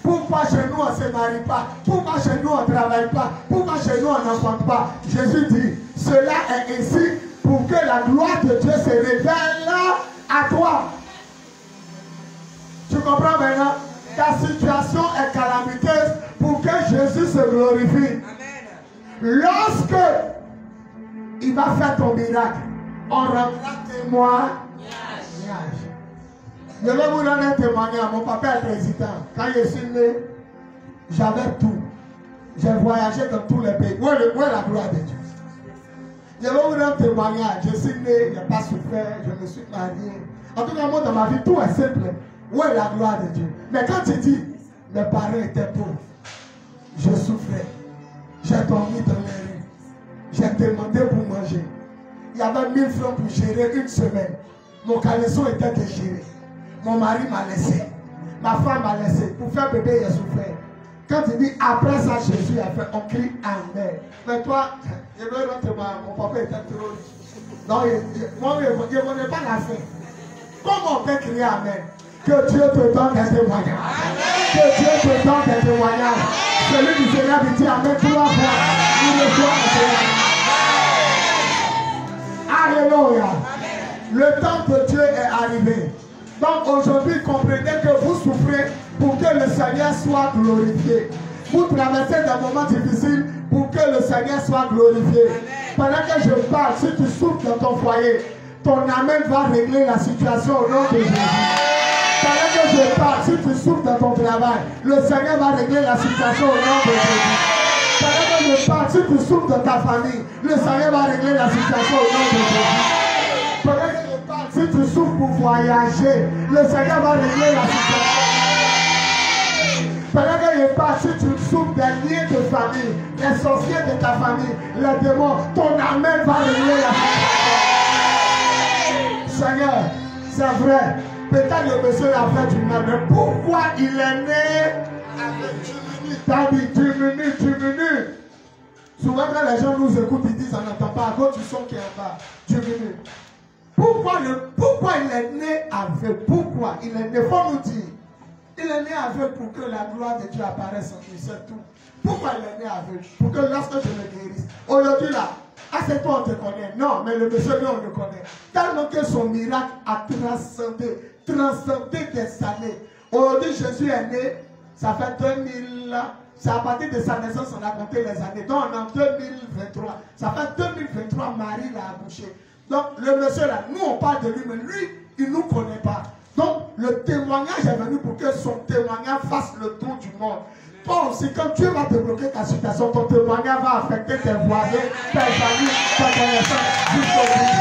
Pourquoi chez nous on ne se marie pas? Pourquoi chez nous on ne travaille pas? Pourquoi chez nous on n'enfante pas? Jésus dit, cela est ici pour que la gloire de Dieu se révèle à toi. Tu comprends maintenant? Ta situation est calamiteuse pour que Jésus se glorifie. Lorsque il va faire ton miracle, on rendra témoin. Je vais vous donner un témoignage. Mon papa est président. Quand je suis né, j'avais tout. J'ai voyagé dans tous les pays. Où est la gloire de Dieu? Je vais vous donner un témoignage. Je suis né, je n'ai pas souffert, je me suis marié. En tout cas, moi, dans ma vie, tout est simple. Où est la gloire de Dieu? Mais quand tu dis, mes parents étaient pauvres, je souffrais. J'ai dormi dans les rues. J'ai demandé pour manger. Il y avait 1000 francs pour gérer une semaine. Mon caleçon était déchiré. Mon mari m'a laissé. Ma femme m'a laissé. Pour faire bébé, il a souffert. Quand il dit après ça, Jésus a fait, on crie Amen. Mais toi, je veux rentrer, mon papa était trop. Donc, moi, je ne connais pas la fin. Comment on peut crier Amen? Que Dieu te donne des témoignages. Que Dieu te donne des témoignages. Celui du Seigneur dit Amen 3 fois. Il le soit. Alléluia. Le temps de Dieu est arrivé. Donc aujourd'hui, comprenez que vous souffrez pour que le Seigneur soit glorifié. Vous traversez des moments difficiles pour que le Seigneur soit glorifié. Pendant que je parle, si tu souffres dans ton foyer, ton amen va régler la situation au nom de Jésus. Pendant que je parle, si tu souffres dans ton travail, le Seigneur va régler la situation au nom de Jésus. Pendant que je parle, si tu souffres dans ta famille, le Seigneur va régler la situation au nom de Jésus. Pendant que je parle, si tu souffres pour voyager, le Seigneur va régler la situation. Pendant que je parle, si tu souffres des liens de famille, les sorciers de ta famille, les démons, ton amen va régler la situation. Seigneur, c'est vrai. Peut-être le monsieur l'a fait du mal, mais pourquoi il est né avec 10 minutes? 10 minutes. Souvent quand les gens nous écoutent, ils disent on n'entend pas à cause du son qui est en bas. 10 minutes. Pourquoi il est né avec? Pourquoi il est né? Il faut nous dire. Il est né avec pour que la gloire de Dieu apparaisse en lui, c'est tout. Pourquoi il est né avec? Pour que lorsque je le guérisse. Aujourd'hui là, c'est toi on te connaît. Non, mais le monsieur lui on le connaît. Tellement que son miracle a transcendé des années. Aujourd'hui Jésus est né, ça fait 2000 ans. C'est à partir de sa naissance on a compté les années. Donc on est en 2023. Ça fait 2023, Marie l'a accouché. Donc le monsieur là, nous on parle de lui, mais lui, il ne nous connaît pas. Donc le témoignage est venu pour que son témoignage fasse le tour du monde. Toi aussi, quand Dieu va débloquer ta situation, ton témoignage va affecter tes voisins, tes amis, tes connaissances, jusqu'au bout.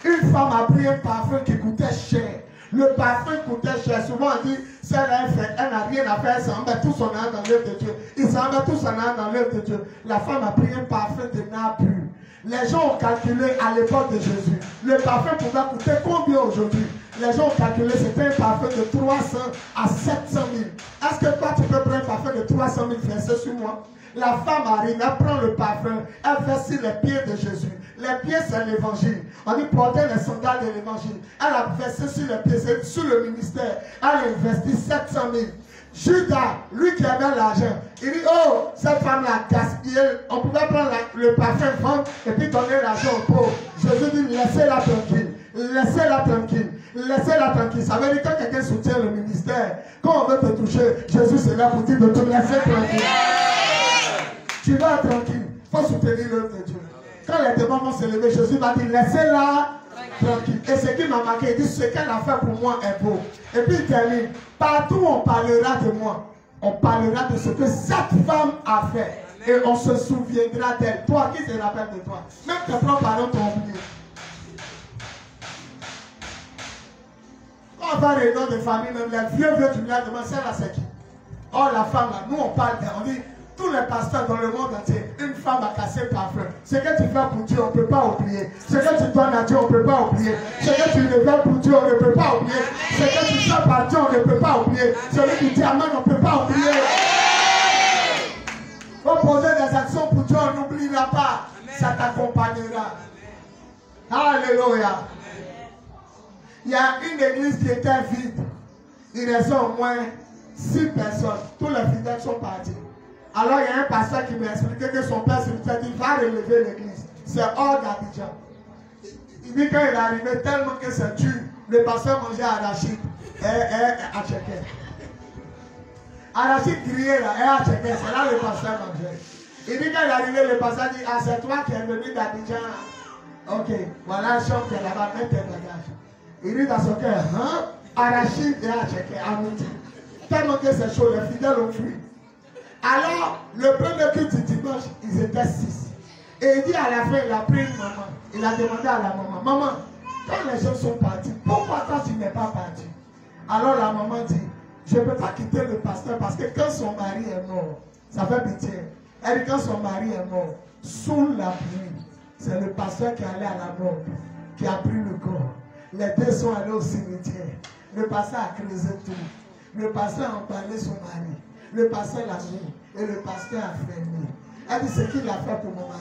Une femme a pris un parfum qui coûtait cher. Le parfum coûtait cher. Souvent on dit, elle n'a rien à faire, elle s'en met tout son âme dans l'œuvre de Dieu. Il s'en met tout son âme dans l'œuvre de Dieu. La femme a pris un parfum de nard pur. Les gens ont calculé à l'époque de Jésus. Le parfum pouvait coûter combien aujourd'hui? Les gens ont calculé, c'était un parfum de 300 à 700 000. Est-ce que toi, tu peux prendre un parfum de 300 000 versés sur moi? La femme arrive, elle prend le parfum, elle verse sur les pieds de Jésus. Les pieds, c'est l'évangile. On dit porter les sandales de l'évangile. Elle a versé sur les pieds, c'est sur le ministère. Elle a investi 700 000. Judas, lui qui avait l'argent, il dit, oh, cette femme-là gaspillé, on pouvait prendre le parfum, vendre et puis donner l'argent aux pauvres. Jésus dit, laissez-la tranquille, laissez-la tranquille, laissez-la tranquille. Ça veut dire quand quelqu'un soutient le ministère, quand on veut te toucher, Jésus c'est là pour dire de te laisser tranquille. Tu vas tranquille, il faut soutenir l'œuvre de Dieu. Quand les démons vont se lever, Jésus va dire, laissez-la tranquille. Et ce qui m'a marqué, il dit, ce qu'elle a fait pour moi est beau. Et puis il termine, partout on parlera de moi. On parlera de ce que cette femme a fait. Et on se souviendra d'elle. Toi, qui se rappelle de toi? Même tes propres parents t'ont oublié. Quand on va réunion de famille, même les vieux tu me demandes, celle-là c'est qui? Oh la femme là, nous on parle d'elle. On dit, tous les pasteurs dans le monde entier, une femme a cassé le parfum. Ce que tu fais pour Dieu, on ne peut pas oublier. Ce que tu donnes à Dieu, on ne peut pas oublier. Ce que tu révèles pour Dieu, on ne peut pas oublier. Ce que tu fais par Dieu, on ne peut pas oublier. Celui qui dit Amen, on ne peut pas oublier. Faut poser des actions pour Dieu, on n'oubliera pas. Ça t'accompagnera. Alléluia. Il y a une église qui était vide. Il restait au moins 6 personnes. Tous les fidèles sont partis. Alors il y a un pasteur qui m'a expliqué que son père s'est dit, va relever l'église. C'est hors d'Abidjan. Il dit quand il est arrivé tellement que c'est dur, le pasteur mangeait arachide et achèquait. Arachide criait là, et achèquait, c'est là le pasteur mangeait. Il dit quand il est arrivé, le pasteur dit, ah c'est toi qui es venu d'Abidjan. Ok, voilà un champ qui est là-bas, mets tes bagages. Il dit dans son cœur, hein, arachide et achèquait, à midi. Tellement que c'est chaud, les fidèles ont fui. Alors, le premier culte du dimanche, ils étaient 6. Et il dit à la fin, il a pris une maman. Il a demandé à la maman, maman, quand les gens sont partis, pourquoi toi tu n'es pas parti? Alors la maman dit, je ne peux pas quitter le pasteur parce que quand son mari est mort, ça fait pitié. Elle dit quand son mari est mort, sous la pluie, c'est le pasteur qui est allé à la mort, qui a pris le corps. Les deux sont allés au cimetière. Le pasteur a creusé tout. Le pasteur a emballé son mari. Le pasteur l'a mis et le pasteur a freiné. Elle dit, ce qu'il a fait pour mon mari,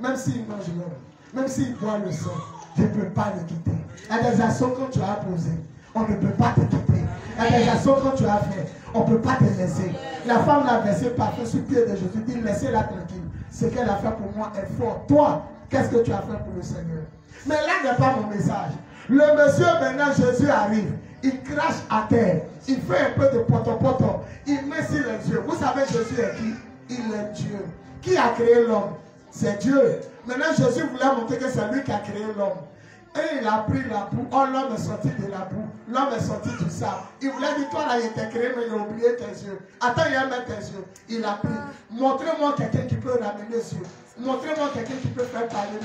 même s'il mange l'homme, même s'il boit le sang, je ne peux pas le quitter. Il y a des actions que tu as posées, on ne peut pas te quitter. Il y a des actions que tu as fait, on ne peut pas te laisser. La femme l'a versé parfait sur le pied de Jésus, dit, laissez-la tranquille. Ce qu'elle a fait pour moi est fort. Toi, qu'est-ce que tu as fait pour le Seigneur? Mais là n'est pas mon message. Le monsieur, maintenant, Jésus arrive. Il crache à terre. Il fait un peu de poto-poto. Il met sur les yeux. Vous savez, Jésus est qui? Il est Dieu. Qui a créé l'homme? C'est Dieu. Maintenant, Jésus voulait montrer que c'est lui qui a créé l'homme. Et il a pris la boue. Oh, l'homme est sorti de la boue. L'homme est sorti du sable. Il voulait dire, toi là, il était créé, mais il a oublié tes yeux. Attends, il a mis tes yeux. Il a pris. Montrez-moi quelqu'un qui peut ramener les yeux. Montrez-moi quelqu'un qui peut faire parler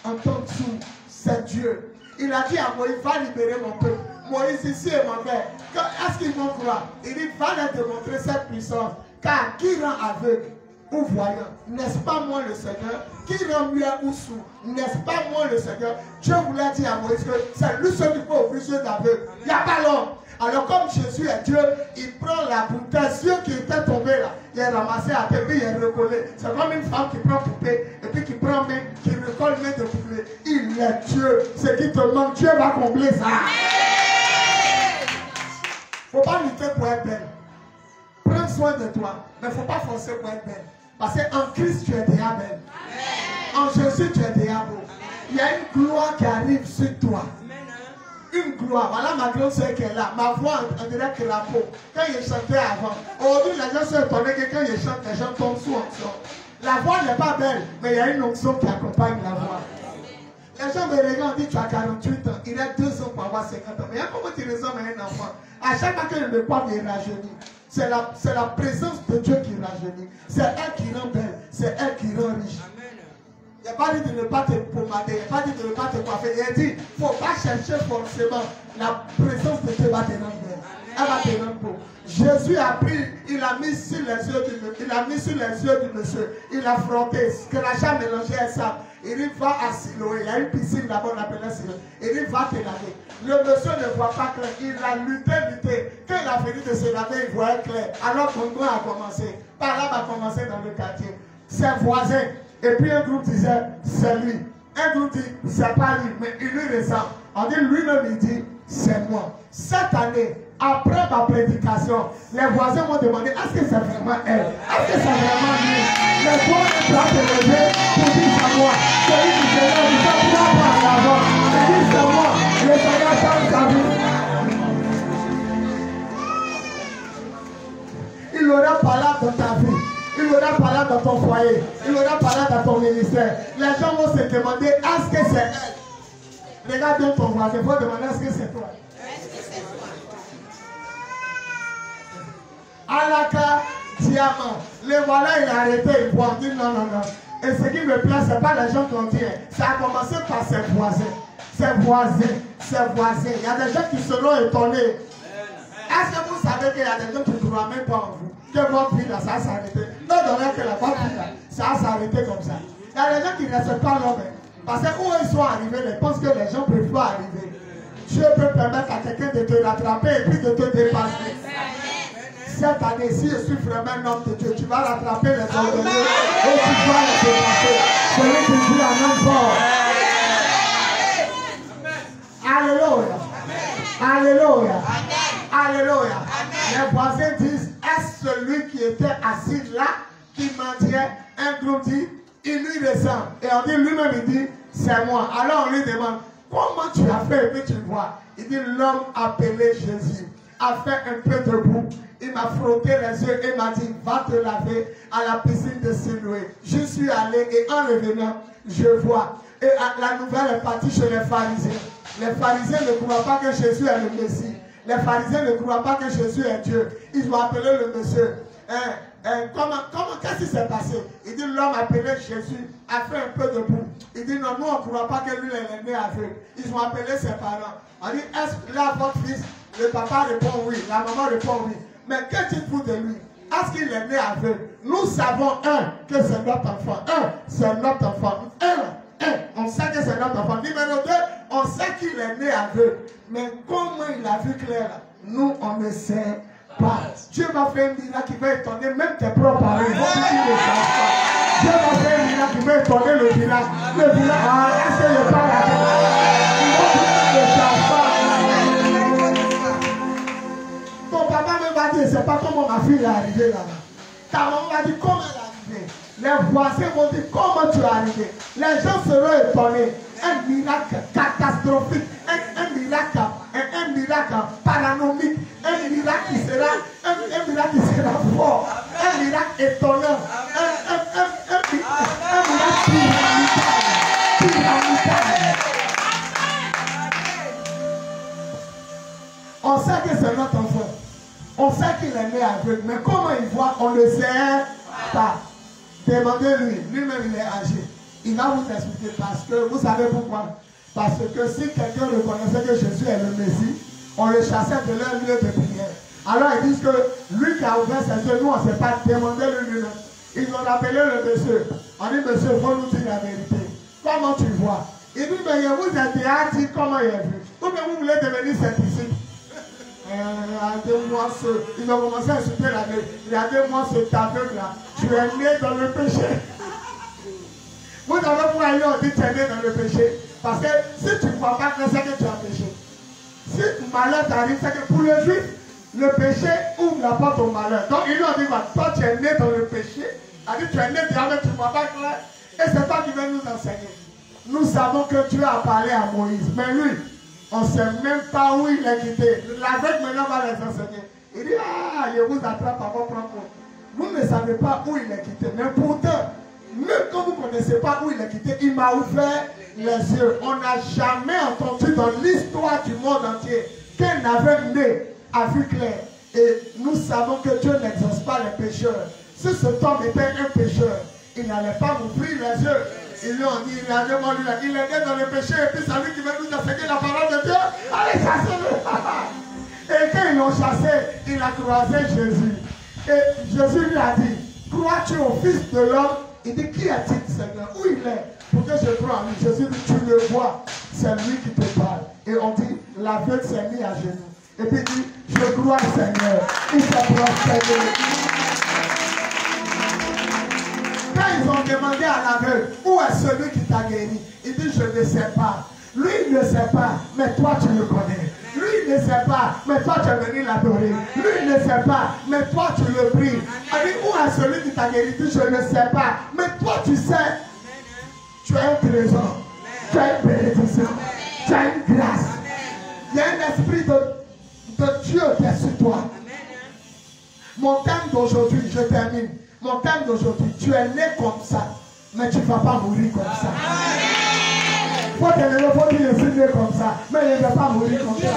en tant que sous. C'est Dieu. Il a dit à Moïse, va libérer mon peuple. Moïse ici est mon père. Est-ce qu'ils vont croire? Il dit, va leur démontrer cette puissance. Car qui rend aveugle ou voyant? N'est-ce pas moi le Seigneur? Qui rend muet ou sourd? N'est-ce pas moi le Seigneur? Dieu voulait dire à Moïse que c'est lui seul qui peut ouvrir les yeux d'aveugle. Il n'y a pas l'homme. Alors comme Jésus est Dieu, il prend la boue. Tes yeux qui étaient tombés là, il est ramassé à terre, puis il est recollé. C'est comme une femme qui prend poupée, et puis qui prend main, qui recolle main de poupée. Il est Dieu. Ce qui te manque, Dieu va combler ça. Il ne faut pas lutter pour être belle. Prends soin de toi, mais il ne faut pas forcer pour être belle. Parce qu'en Christ, tu es déjà belle. En Jésus, tu es déjà beau. Il y a une gloire qui arrive sur toi. Une gloire. Voilà ma grande soeur qui est là. Ma voix, on dirait que la peau. Quand il chantait avant. Aujourd'hui, les gens sont étonnés que quand il chante, les gens tombent sous onction. La voix n'est pas belle, mais il y a une onction qui accompagne la voix. Les gens me regardent, on dit, tu as 48 ans. Il a 2 ans pour avoir 50 ans. Mais comment tu ressembles à un enfant? À chaque fois que je me parle, il rajeunit. C'est la présence de Dieu qui rajeunit. C'est elle qui rend belle. C'est elle qui rend riche. Il n'a pas dit de ne pas te pommader. Il n'a pas dit de ne pas te coiffer. Il a dit, il ne faut pas chercher forcément. La présence de Dieu va te rendre belle. Elle va te rendre beau. Jésus a pris, il a mis sur les yeux du monsieur. Il a frotté, scratché, mélangé et ça. Il dit, va à Siloé. Il y a une piscine là-bas, on appelle Siloé. Il dit, va te laver. Le monsieur ne voit pas clair. Il a lutté. Quand il a fini de se laver, il voyait clair. Alors ton grand a commencé. Par là, va commencer dans le quartier. Ses voisins. Et puis un groupe disait, c'est lui. Un groupe dit, c'est pas lui, mais il lui ressemble. On dit, lui-même, il dit, c'est moi. Cette année, après ma prédication, les voisins m'ont demandé, est-ce que c'est vraiment elle? Est-ce que c'est vraiment lui? Les voix sont en train de lever pour dire c'est moi. Celui qui se lève, il ne peut pas en avant. Il dit c'est moi. Le Seigneur change sa vie. Il aura parlé dans ta vie. Il aura parlé dans ton foyer. Il aura parlé dans ton ministère. Les gens vont se demander, est-ce que c'est elle? Regarde bien ton voisin. Il faut demander, est-ce que c'est toi? Alaka, diamant. Le voilà, il a arrêté, il voit, il dit non. Et ce qui me plaît, ce n'est pas les gens qu'on dit. Ça a commencé par ses voisins. Il y a des gens qui seront étonnés. Est-ce que vous savez qu'il y a des gens qui ne croient même pas en vous? Que votre vie là, ça a s'arrêté. Non, que la votre vie là, ça a s'arrêté comme ça. Il y a des gens qui ne restent pas l'homme. Parce que où ils sont arrivés, ils pensent que les gens ne peuvent pas arriver. Dieu peut permettre à quelqu'un de te rattraper et puis de te dépasser. Cette année, si je suis vraiment un homme de Dieu, tu vas rattraper les hommes de Dieu et tu vas les dépasser. Celui qui dit un homme fort. Alléluia. Alléluia. Alléluia. Les voisins disent, est-ce celui qui était assis là, qui mendiait? Un groupe dit, il lui ressemble. Et on dit, lui-même, il dit, c'est moi. Alors on lui demande, comment tu as fait? Et puis tu vois. Il dit, l'homme appelé Jésus a fait un peu de boue. Il m'a frotté les yeux et m'a dit, va te laver à la piscine de Siloé. Je suis allé et en revenant, je vois. Et la nouvelle est partie chez les pharisiens. Les pharisiens ne croient pas que Jésus est le Messie. Les pharisiens ne croient pas que Jésus est Dieu. Ils ont appelé le monsieur. Qu'est-ce qui s'est passé? Il dit, l'homme appelé Jésus a fait un peu de boue. Il dit, non, nous on ne croit pas que lui est né aveugle. Ils ont appelé ses parents. On dit, est-ce que là votre fils? Le papa répond oui, la maman répond oui. Mais que dites-vous de lui? Est-ce qu'il est né aveugle? Nous savons, que c'est notre enfant. C'est notre enfant. On sait que c'est notre enfant. Numéro 2, on sait qu'il est né aveugle. Mais comment il a vu clair? Nous, on ne sait pas. Dieu m'a fait un miracle qui va étonner même tes propres parents. Ils vont dire qu'ils ne savent pas. Dieu m'a fait un miracle qui va étonner le village. Le village, ah, est-ce que je parle à toi? Ils vont dire qu'ils ne savent pas. Ton papa me va dire, c'est pas comment ma fille est arrivée là-bas. Ta maman m'a dit, comment elle est arrivée? Les voisins vont dire, comment tu es arrivé? Les gens seront étonnés. Un miracle catastrophique, un miracle paranomique, un miracle qui sera fort, un miracle étonnant, un miracle pyramidal. On sait que c'est notre enfant. On sait qu'il est né aveugle, mais comment il voit, on ne sait pas. Demandez-lui, lui-même il est âgé. Il va vous expliquer parce que, vous savez pourquoi? Parce que si quelqu'un reconnaissait que Jésus est le Messie, on le chassait de leur lieu de prière. Alors ils disent que lui qui a ouvert ses yeux, nous on ne sait pas, demandez-lui lui-même. Ils ont appelé le monsieur. On dit, monsieur, il faut nous dire la vérité. Comment tu vois? Il dit, mais vous êtes dit comment il est vu. Ou bien vous voulez devenir scientifique. Regardez-moi ce. Ils ont commencé à insulter la vie. Regardez-moi ce aveugle-là. Tu es né dans le péché. Vous avez pour aller, on dit tu es né dans le péché. Parce que si tu ne crois pas, c'est que tu as péché. Si malheur t'arrive, c'est que pour le juif, le péché ouvre la porte au malheur. Donc ils lui ont dit, toi tu es né dans le péché. Il a dit, tu es né dans le péché, tu ne crois pas clair. Et c'est toi qui viens nous enseigner. Nous savons que Dieu a parlé à Moïse. Mais lui, on ne sait même pas où il est quitté. L'aveugle maintenant va les enseigner. Il dit, ah, je vous attrape à vos propres. Vous ne savez pas où il est quitté. Mais pourtant, même quand vous ne connaissez pas où il est quitté, il m'a ouvert les yeux. On n'a jamais entendu dans l'histoire du monde entier qu'un aveugle né a vu clair. Et nous savons que Dieu n'exauce pas les pécheurs. Si cet homme était un pécheur, il n'allait pas m'ouvrir les yeux. Ils lui ont dit, il est né dans le péché, et puis c'est lui qui veut nous enseigner la parole de Dieu. Allez, chassez-le. Et quand ils l'ont chassé, il a croisé Jésus. Et Jésus lui a dit, crois-tu au Fils de l'homme? Il dit, qui est-il, Seigneur? Où il est? Pour que je croie en lui. Jésus dit, tu le vois, c'est lui qui te parle. Et on dit, l'aveugle s'est mis à genoux. Et puis il dit, je crois, Seigneur. Il s'est prosterné. Quand ils ont demandé à l'aveugle, où est celui qui t'a guéri? Il dit, je ne sais pas. Lui, il ne sait pas, mais toi, tu le connais. Lui, il ne sait pas, mais toi, tu es venu l'adorer. Lui, il ne sait pas, mais toi, tu le pries. Il dit, où est celui qui t'a guéri? Il dit, je ne sais pas, mais toi, tu sais. Tu as un trésor. Tu as une bénédiction. Tu as une grâce. Il y a un esprit de Dieu qui est sur toi. Mon thème d'aujourd'hui, je termine. Mon thème d'aujourd'hui, tu es né comme ça, mais tu ne vas pas mourir comme ça. Il faut te lever, faut dire, je suis né comme ça, mais il ne va pas mourir comme ça.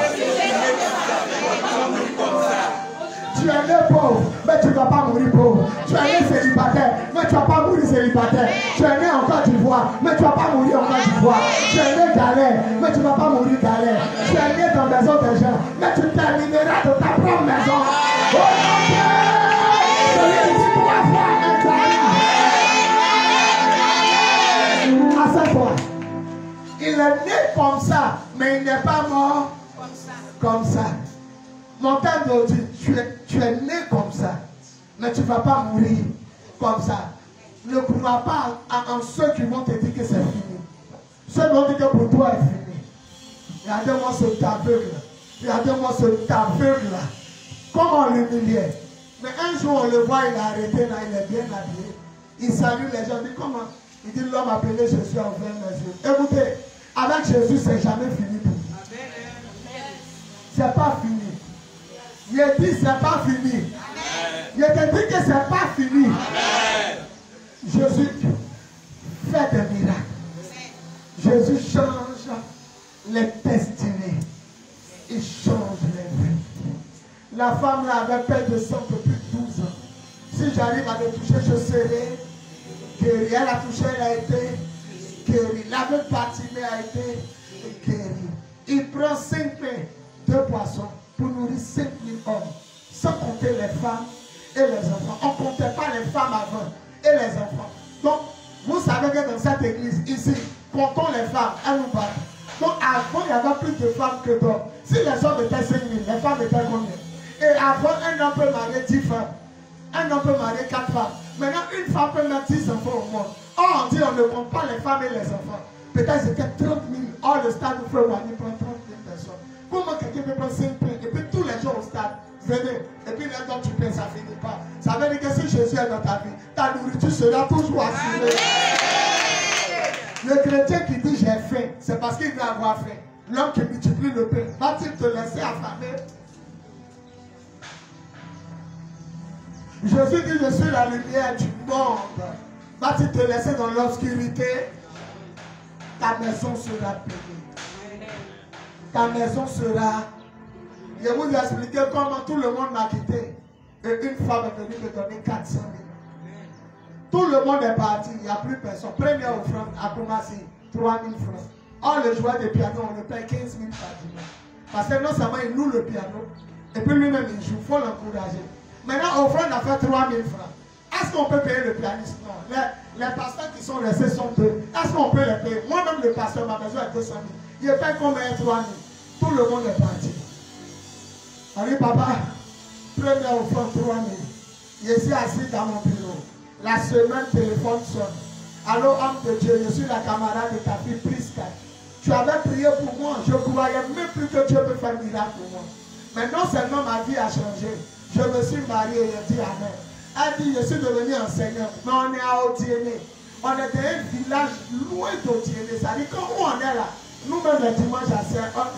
Tu es né pauvre, mais tu ne vas pas mourir pauvre. Tu es né célibataire, mais tu ne vas pas mourir célibataire. Tu es né en Côte d'Ivoire, mais tu ne vas pas mourir en Côte d'Ivoire. Tu es né galère, mais tu ne vas pas mourir galère. Tu es né dans la maison des gens, mais tu termineras de ta propre maison. Oh mon Dieu! Celui qui doit faire un à cette fois. Il est né comme ça, mais il n'est pas mort comme ça. Mon thème d'aujourd'hui, tu es né comme ça, mais tu ne vas pas mourir comme ça. Ne crois pas en ceux qui vont te dire que c'est fini. Ceux qui vont dire que pour toi est fini. Regardez-moi ce aveugle. Regardez-moi ce aveugle-là. Comment on l'humiliait. Mais un jour, on le voit, il est arrêté là, il est bien habillé. Il salue les gens, il dit comment? Il dit, l'homme appelé Jésus a ouvert mes yeux. Écoutez, avec Jésus, c'est jamais fini pour vous. C'est pas fini. Il dit, c'est pas fini. Il te dit que c'est pas fini. Jésus fait des miracles. Jésus change les destinées. Il change les vies. La femme là avait peur de sang depuis 12 ans. Si j'arrive à le toucher, je serai guéri. Elle a touché, elle a été guérie. L'aveugle Bartimée a été guéri. Il prend 5 pains, 2 poissons pour nourrir 5 000 hommes. Sans compter les femmes et les enfants. On ne comptait pas les femmes avant et les enfants. Donc, vous savez que dans cette église, ici, comptons les femmes, elles nous battent. Donc, avant, il y avait plus de femmes que d'hommes. Si les hommes étaient 5 000, les femmes étaient combien? Et avant, un homme peut marier 10 femmes. Un homme peut marier 4 femmes. Maintenant, une femme peut mettre 10 enfants au monde. Or, on dit on ne compte pas les femmes et les enfants. Peut-être c'était 30 000. Or, le stade où Frère Wani prend 30 000 personnes. Comment quelqu'un peut prendre 5 pains et puis tous les jours au stade, venez. Et puis là, donc tu paies, ça ne finit pas. Ça veut dire que si Jésus est dans ta vie, ta nourriture sera toujours assurée. Le chrétien qui dit j'ai faim, c'est parce qu'il veut avoir faim. L'homme qui multiplie le pain, va-t-il te laisser affamer? Jésus dit je suis la lumière du monde. Va-t-il te laisser dans l'obscurité? Ta maison sera payée. Ta maison sera. Je vous ai expliqué comment tout le monde m'a quitté. Et une femme est venue me donner 400 000. Tout le monde est parti, il n'y a plus personne. Première offrande a commencé 3 000 francs. Or, le joueur de piano, on le paye 15 000 par dimanche. Parce que non seulement il loue le piano, et puis lui-même il joue, il faut l'encourager. Maintenant, offrande a fait 3 000 francs. Est-ce qu'on peut payer le pianiste? Non. Les pasteurs qui sont restés sont deux. Est-ce qu'on peut les payer? Moi-même, le pasteur, ma maison est 200 000. Il paye combien? 3 000. Tout le monde est parti. Allez, papa, première offrande 3 000. Je suis assis dans mon bureau. La semaine, téléphone sonne. Allô, homme de Dieu, je suis la camarade de ta fille Prisca. Tu avais prié pour moi. Je ne croyais même plus que Dieu peut faire un miracle pour moi. Mais non seulement ma vie a changé, je me suis marié et j'ai dit Amen. Elle dit, je suis devenu enseignant. Mais on est à Odiéné. On est dans un village loin d'Odiéné. Ça dit, quand on est là, nous-mêmes le dimanche,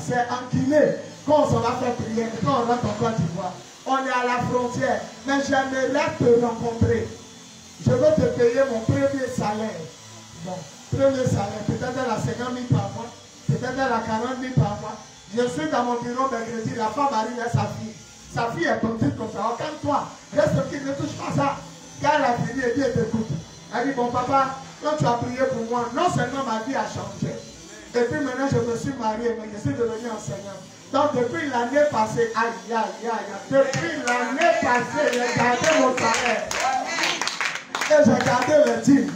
c'est en Guinée. Quand on s'en va faire prier, quand on rentre en Côte d'Ivoire, on est à la frontière. Mais j'aimerais te rencontrer. Je veux te payer mon premier salaire. Bon, premier salaire, peut-être à la 50 000 par mois, peut-être à la 40 000 par mois. Je suis dans mon bureau mercredi, la femme arrive à sa fille. Sa fille est petite comme ça. Calme-toi, reste tranquille, ne touche pas ça. Quand elle a fini, elle dit, elle t'écoute. Elle dit, bon papa, quand tu as prié pour moi, non seulement ma vie a changé, et puis maintenant je me suis marié, mais je suis devenu enseignant. Donc depuis l'année passée, aïe, aïe, aïe, depuis l'année passée, j'ai gardé mon salaire. Et j'ai gardé le dîme.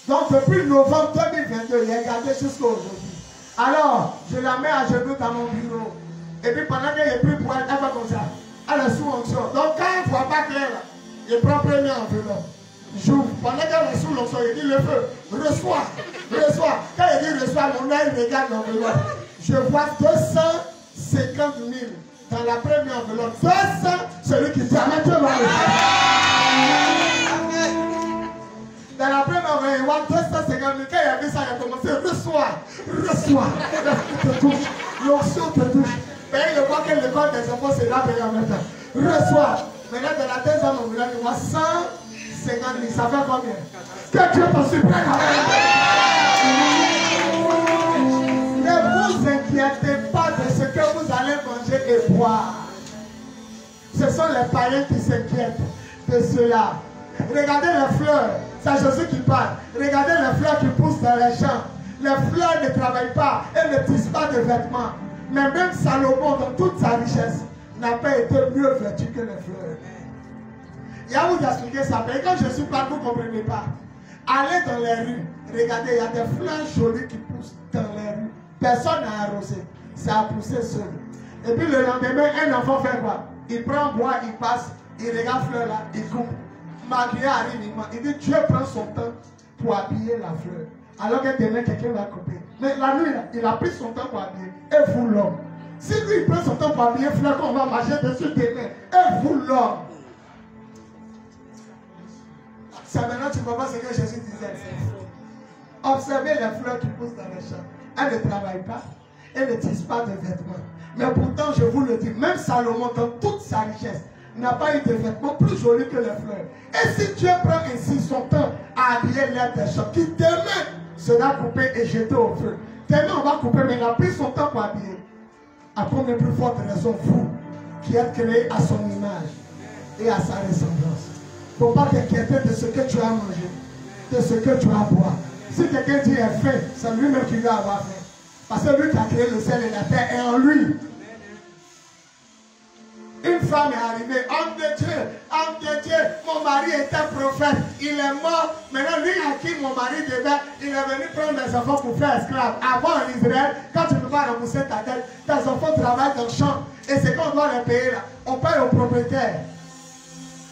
Donc depuis novembre 2022, j'ai gardé jusqu'à aujourd'hui. Alors, je la mets à genoux dans mon bureau. Et puis pendant qu'elle est plus pour elle, elle va comme ça. Elle est sous onction. Donc quand elle ne voit pas clair, je prends première enveloppe. J'ouvre. Pendant qu'elle est sous l'onction, il dit le feu. Reçois. Reçois. Quand il dit reçois, mon œil regarde l'enveloppe. Je vois 250 000 dans la première enveloppe. 200, celui qui dit Amen, Dieu va le faire. Dans la première enveloppe, il voit 250 000. Quand il a vu ça, il a commencé reçois. Reçois. L'onction te touche. L'onction te touche. Mais il voit que l'école des enfants c'est là en même temps. Reçois. Maintenant, dans la deuxième enveloppe, il voit 150 000. Ça fait combien? Que Dieu te surprenne. Ne vous inquiétez pas de ce que vous allez manger et boire. Ce sont les païens qui s'inquiètent de cela. Regardez les fleurs. C'est Jésus qui parle. Regardez les fleurs qui poussent dans les champs. Les fleurs ne travaillent pas. Elles ne tissent pas de vêtements. Mais même Salomon, dans toute sa richesse, n'a pas été mieux vêtu que les fleurs. Il y a vous expliquer ça. Mais quand Jésus parle, vous ne comprenez pas. Allez dans les rues. Regardez, il y a des fleurs jolies qui poussent dans les rues. Personne n'a arrosé. Ça a poussé seul. Et puis le lendemain, un enfant fait quoi? Il prend bois, il passe, il regarde fleur là, il coupe. Malgré arrive, il dit Dieu prend son temps pour habiller la fleur. Alors que demain, quelqu'un va couper. Mais la nuit, il a pris son temps pour habiller. Et vous l'homme. Si lui il prend son temps pour habiller fleur qu'on va marcher dessus demain, et vous l'homme. C'est maintenant tu comprends ce que Jésus disait. Observez les fleurs qui poussent dans les champs. Elles ne travaillent pas. Elles ne tissent pas de vêtements. Mais pourtant, je vous le dis, même Salomon, dans toute sa richesse, n'a pas eu de vêtements plus jolis que les fleurs. Et si Dieu prend ainsi son temps à habiller l'herbe des champs, qui demain sera coupé et jeté au feu. Demain, on va couper, mais il a pris son temps pour habiller. À combien plus forte raison, vous, qui êtes créés à son image et à sa ressemblance. Il ne faut pas t'inquiéter de ce que tu as mangé, de ce que tu as boire. Si quelqu'un dit est faim, c'est lui-même qui va avoir faim. Parce que lui qui a créé le ciel et la terre est en lui. Une femme est arrivée. Homme de Dieu, mon mari était prophète. Il est mort. Maintenant, lui à qui mon mari devait, il est venu prendre les enfants pour faire esclave. Avant en Israël, quand tu ne peux pas rembourser ta dette, tes enfants travaillent dans le champ. Et c'est qu'on doit les payer là. On paye au propriétaire.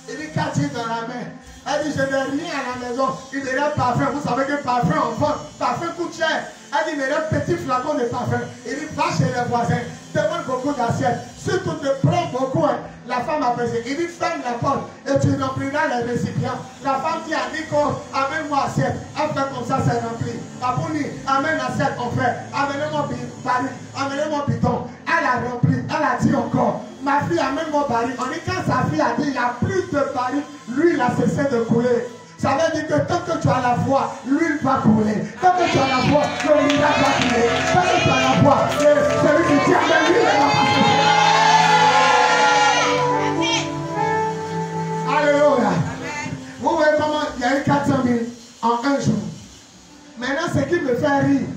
Il dit 4 tirs dans la main. Elle dit, je n'ai rien à la maison. Il me donne parfum. Vous savez que parfum en vente, parfum coûte cher. Elle dit, il me donne petit flacon de parfum. Il dit, va chez les voisins. Demande beaucoup d'assiettes. Surtout te prends beaucoup. Hein. La femme a pesé. Il dit, ferme la porte et tu rempliras les récipients. La femme dit à Nico, amène-moi assiette. Elle fait comme ça, c'est rempli. Abouni, amène assiette, on fait. Amenez-moi baril, amenez-moi bidon. Elle a rempli. Elle a dit encore, ma fille, amène-moi baril. On dit, quand sa fille a dit, il n'y a plus de baril, lui, il a cessé de couler. Ça veut dire que tant que tu as la foi, l'huile va couler. Tant que tu as la foi, le miracle va couler. Tant que tu as la foi, celui qui tient de l'huile va passer. Alléluia. Vous voyez comment il y a eu 400 000 en un jour. Maintenant, ce qui me fait rire,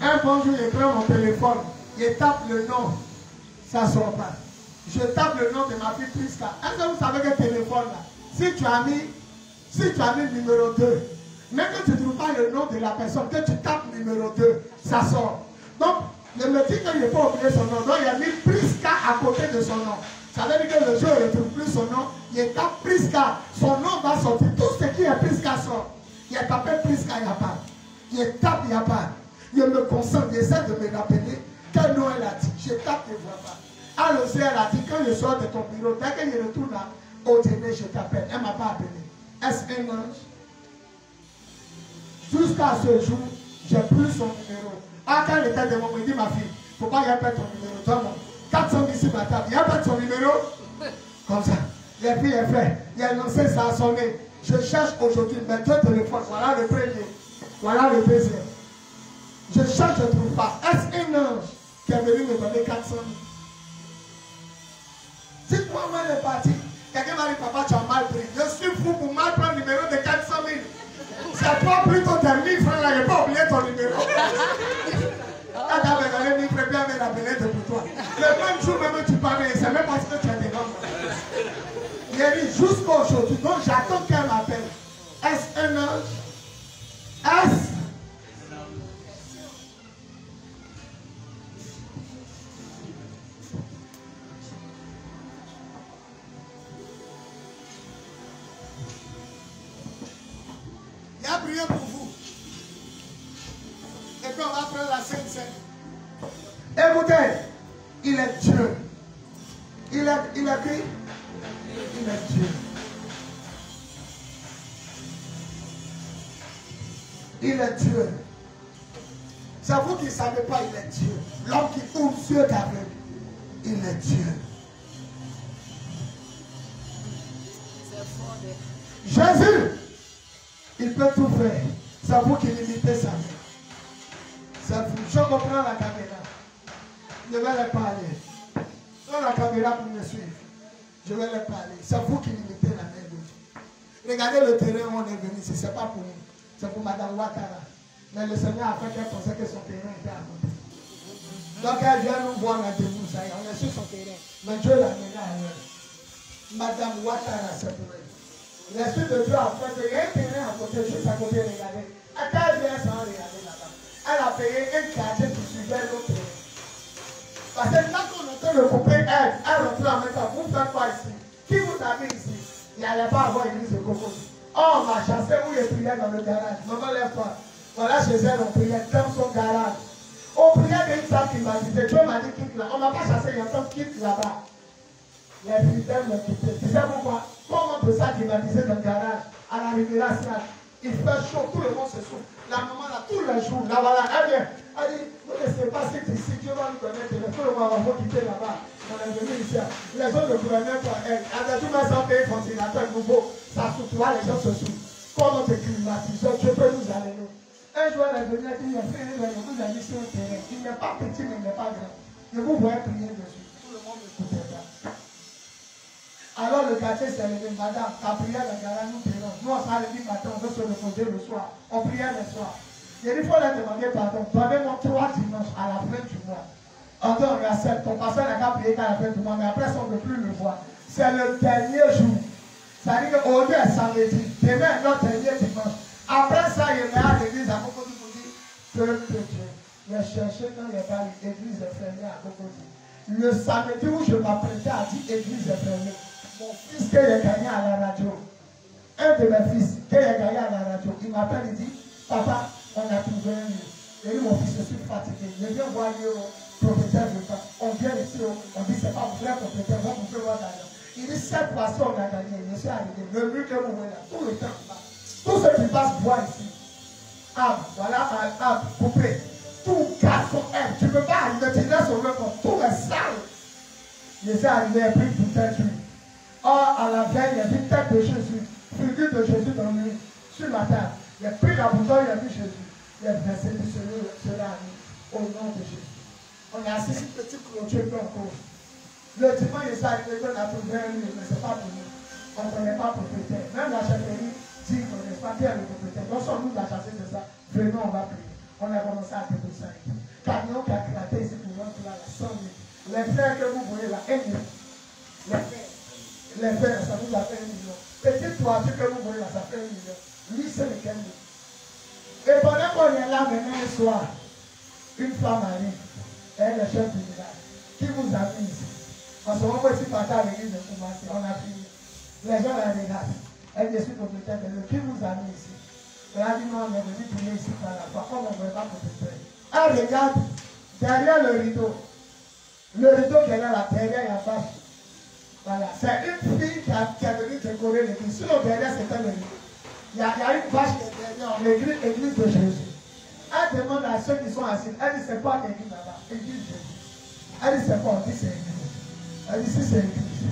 un bon jour, je prends mon téléphone, je tape le nom, ça ne sort pas. Je tape le nom de ma fille Priska. Est-ce que vous savez quel téléphone là? Si tu as mis le numéro 2, même que tu ne trouves pas le nom de la personne, que tu tapes numéro 2, ça sort. Donc, je me dis qu'il n'a pas oublié son nom. Donc, il a mis Priska à côté de son nom. Ça veut dire que le jour, il ne trouve plus son nom. Il tape Priska. Son nom va sortir. Tout ce qui est Priska sort. Il a tapé Priska, il n'y a pas. Il tape, il n'y a pas. Je me concentre, j'essaie de me rappeler quel nom elle a dit. Je tape, je ne vois pas. Alors, elle a dit, quand je sors de ton bureau, dès que je retourne là, au dîner, je t'appelle. Elle ne m'a pas appelé. Est-ce un ange? Jusqu'à ce jour, j'ai plus son numéro. Ah, quand il était de moi, il dit, ma fille, il ne faut pas y avoir ton numéro. Toi, non. 400 000 sur ma table, il n'y a pas de son numéro. Comme ça. Les filles, elles fait. Il a lancé, ça a sonné. Je cherche aujourd'hui, mais deux téléphones. Voilà le premier. Voilà le deuxième. Je cherche, je ne trouve pas. Est-ce un ange qui est venu me donner 400 000? Si toi-même est parti, quelqu'un m'a dit, papa, tu as mal pris. Je suis fou pour mal prendre le numéro de 400 000. C'est toi plutôt tes 1000 francs là, je n'ai pas oublié ton numéro. Quand tu as donné 1000 francs, bien me rappeler de pour toi. Le même jour même tu parlais, c'est même parce que tu es devant moi. Il a dit jusqu'à aujourd'hui, donc j'attends qu'elle m'appelle. Est-ce un ange? Est-ce? Il a prié pour vous. Et puis on va prendre la Sainte Seine. Écoutez, il est Dieu. Il est qui? Il est Dieu. Il est Dieu. C'est vous qui ne savez pas, il est Dieu. L'homme qui ouvre Dieu d'aveugle, il est Dieu. Jésus, il peut tout faire. C'est vous qui limitez sa vie. C'est vous. Je comprends la caméra. Je vais les parler. Dans la caméra pour me suivre. Je vais les parler. C'est vous qui limitez la main de Dieu. Regardez le terrain où on est venu ici. Ce n'est pas pour nous. C'est pour Mme Ouattara. Mais le Seigneur a fait qu'elle pensait que son terrain était à côté. Donc elle vient nous voir la debout. Ça y est, on est sur son terrain. Mais Dieu l'a mené ailleurs. Mme Ouattara, c'est pour elle. L'Esprit de Dieu a fait qu'il y a un terrain à côté, juste à côté, regardez. Elle vient sans regarder là-bas. Elle a payé un quartier qui suivait l'autre terrain. Parce que quand on était de couper elle rentre en même temps. Vous faites quoi ici? Qui vous a mis ici? Il n'allait pas avoir église de coco. Oh, on m'a chassé où il priait dans le garage. Maman, lève-toi. Voilà, chez elle, on priait dans son garage. On priait d'une femme qui m'a dit, Dieu m'a dit quitte là. On ne m'a pas chassé, il y a un quitte là-bas. Les fidèles m'ont quitté. Tu sais pourquoi? Comme on peut ça climatiser dans le garage, à la rivière, il fait chaud, tout le monde se souffle. La maman là, tous les jours, là, voilà, elle vient. Elle dit, ne laissez pas ce ici, Dieu va nous connaître. Tout le monde va vous quitter là-bas. On est venu ici. Les autres ne prenaient pas elle. Avec tout le monde paye ventilateur nouveau. Ça souffle, les gens se soufflent. Comment te climatiser? Dieu peut nous alléluia. Un jour, elle est venue, elle dit, vous avez mis sur un terrain. Il n'est pas petit, mais il n'est pas grand. Je vous voyais prier dessus. Tout le monde m'écoutait pas. Alors le quartier s'est levé, madame, ta prière dans le garage, nous prions. Nous, on s'est levé matin, on veut se reposer le soir. On priait le soir. Il dit, il faut leur demander pardon. Donnez-moi 3 dimanches à la fin du mois. Encore, il y a 7, ton pasteur n'a qu'à prier quand il a fait tout le monde, mais après, on ne peut plus le voir. C'est le dernier jour. Ça veut dire qu'aujourd'hui est samedi, demain est notre dernier dimanche. Après ça, il est à l'église à Cocody pour dire, peuple de Dieu, il a cherché quand il est pas l'église est fermée à Cocody. Le samedi où je m'apprêtais à dire église est fermée, mon fils qui est gagné à la radio, un de mes fils qui est gagné à la radio, il m'appelle, il dit, papa, on a trouvé un lieu. Il dit, mon fils, je suis fatigué, je viens voir le propriétaire de ça. On vient ici, on dit, c'est pas mon frère propriétaire, vous pouvez voir d'ailleurs. Il dit, cette fois-ci, on a gagné. Je suis arrivé. Le mur que vous voyez là, tout le temps, tout ce qui passe voit ici. Arbre, voilà un arbre coupé. Tout garçon aime. Tu ne peux pas arriver, tu laisses au mur comme tout est sale. Je suis arrivé, j'ai pris une bouteille d'huile. Or, à la veille, il y a une tête de Jésus, figure de Jésus dans lui, sur ma table. J'ai pris la bouteille, il a vu Jésus. Il a versé du cela à nous, au nom de Jésus. On a assisté une petite clôture encore. Le dimanche, il s'est arrivé qu'on a trouvé un lieu, mais ce n'est pas pour nous. On ne connaît pas le propriétaire. Même la chefferie dit qu'on ne connaît pas bien le propriétaire. Donc, si on nous a chassé de ça, venons, on va prier. On a commencé à faire ça. Camion qui a éclaté ici pour rentrer là, 100 000. Les frères que vous voyez là, 1 million. Les frères, ça nous a fait 1 million. Petite toiture que vous voyez là, ça fait 1 million. Lui, c'est le Kenya. Et pendant qu'on est là, maintenant, un soir, une femme arrive. Elle est chef du village. Qui vous a mis ici? En ce moment, si partait à l'église de Koumassi, on a fini. Les gens la regardent. Elle dit, je suis propriétaire de l'eau. Qui vous a mis ici? Elle a dit, non, on est venu prier ici par la fois. Comme on ne veut pas propriétaire. Elle regarde derrière le rideau. Le rideau qui est là, derrière, il y a vache. Voilà. C'est une fille qui est venue décorer l'église. Sinon, derrière, c'était le rideau. Il y a une vache qui est derrière l'église de Jésus. Elle demande à ceux qui sont assis. Elle dit, c'est quoi l'église là-bas? Église Jésus. Elle dit, c'est quoi? On dit, c'est l'église. Elle dit, si c'est l'église,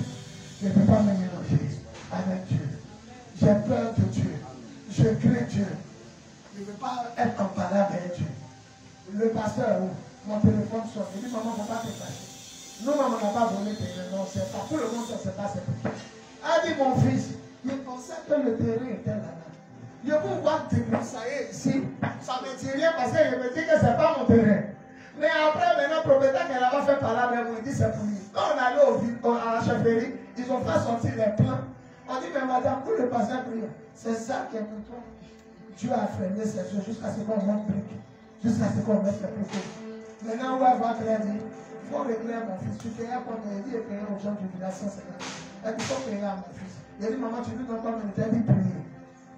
je ne peux pas me mélanger avec Dieu. J'ai peur de Dieu. Je crains Dieu. Je ne veux pas être en parole avec Dieu. Le pasteur, mon téléphone sonne. Il dit, maman, il ne faut pas te fâcher. Nous, maman, on n'a pas volé tes non, c'est pas. Tout le monde sait, c'est pas c'est pour. Elle dit, mon fils, il pensait que le terrain était là-bas. Je vous vois débroussailler ici. Ça ne me dit rien parce que je me dis que ce n'est pas mon terrain. Mais après, maintenant, le propriétaire qui a fait parler avec moi, il dit c'est pour lui. Quand on allait à la chefferie, ils ont fait sortir les plans. On dit, mais madame, pour le pasteur prier, c'est ça qui est pour toi. Dieu a freiné ses yeux jusqu'à ce qu'on monte brique, jusqu'à ce qu'on mette les propos. Maintenant, on va voir clair dit, il faut régler mon fils. Tu payes pour me dire et payer aux gens du village 150. Elle dit, il faut payer à mon fils. Il dit, maman, tu lui donnes pas mon état, il dit prier.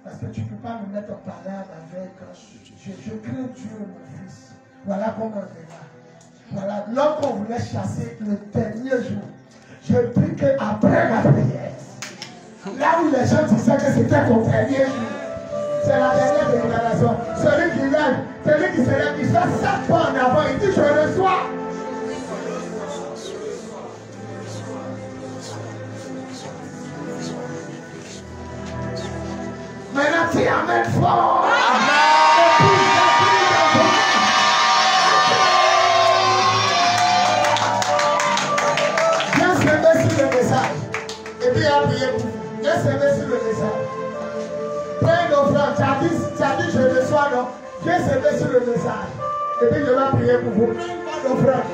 Parce que tu ne peux pas me mettre en parole avec quand je crains Dieu, mon fils. Voilà comment on est là. Voilà, l'homme qu'on voulait chasser le dernier jour, je prie qu'après la prière, là où les gens disaient que c'était ton dernier jour, c'est la dernière déclaration. Celui qui lève, celui qui se lève, il fait 7 pas en avant, il dit je reçois. Maintenant, tu amènes fort. Viens s'aimer sur le message. Et puis, appuyez pour vous. Viens s'aimer sur le message. Prends l'offrande. Tu as dit, je reçois, non? Viens s'aimer sur le message. Et puis, je vais prier pour vous. Prends l'offrande.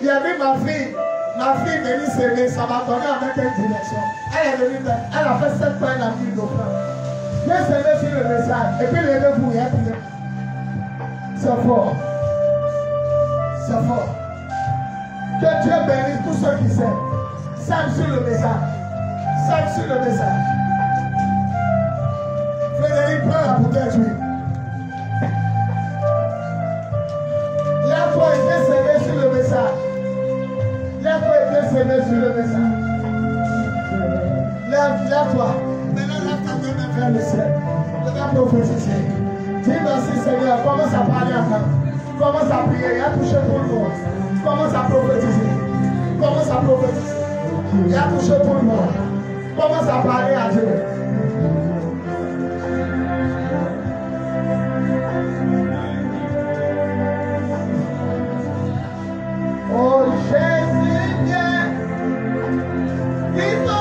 Il y avait ma fille venue s'aimer. Ça m'a donné en même direction. Elle est venue, elle a fait 7 points la vie d'offrande. Viens s'aimer sur le message. Et puis levez-vous et appuyez. C'est fort. C'est fort. Que Dieu bénisse tous ceux qui s'aiment. Sème sur le message. Sème sur le message. Frédéric, prends la bouteille d'huile. Lève-toi et viens s'aimer sur le message. Lève-toi et viens s'aimer sur le message. Lève-toi. Maintenant, lève ta main vers le ciel. Je vais prophétiser. Dis merci Seigneur. Commence à parler à moi. Commence à prier. Il a touché tout le monde. Commence à prophétiser. Commence à prophétiser. Il a touché tout le monde. Commence à parler à Dieu. Oh Jésus vient. Disposer.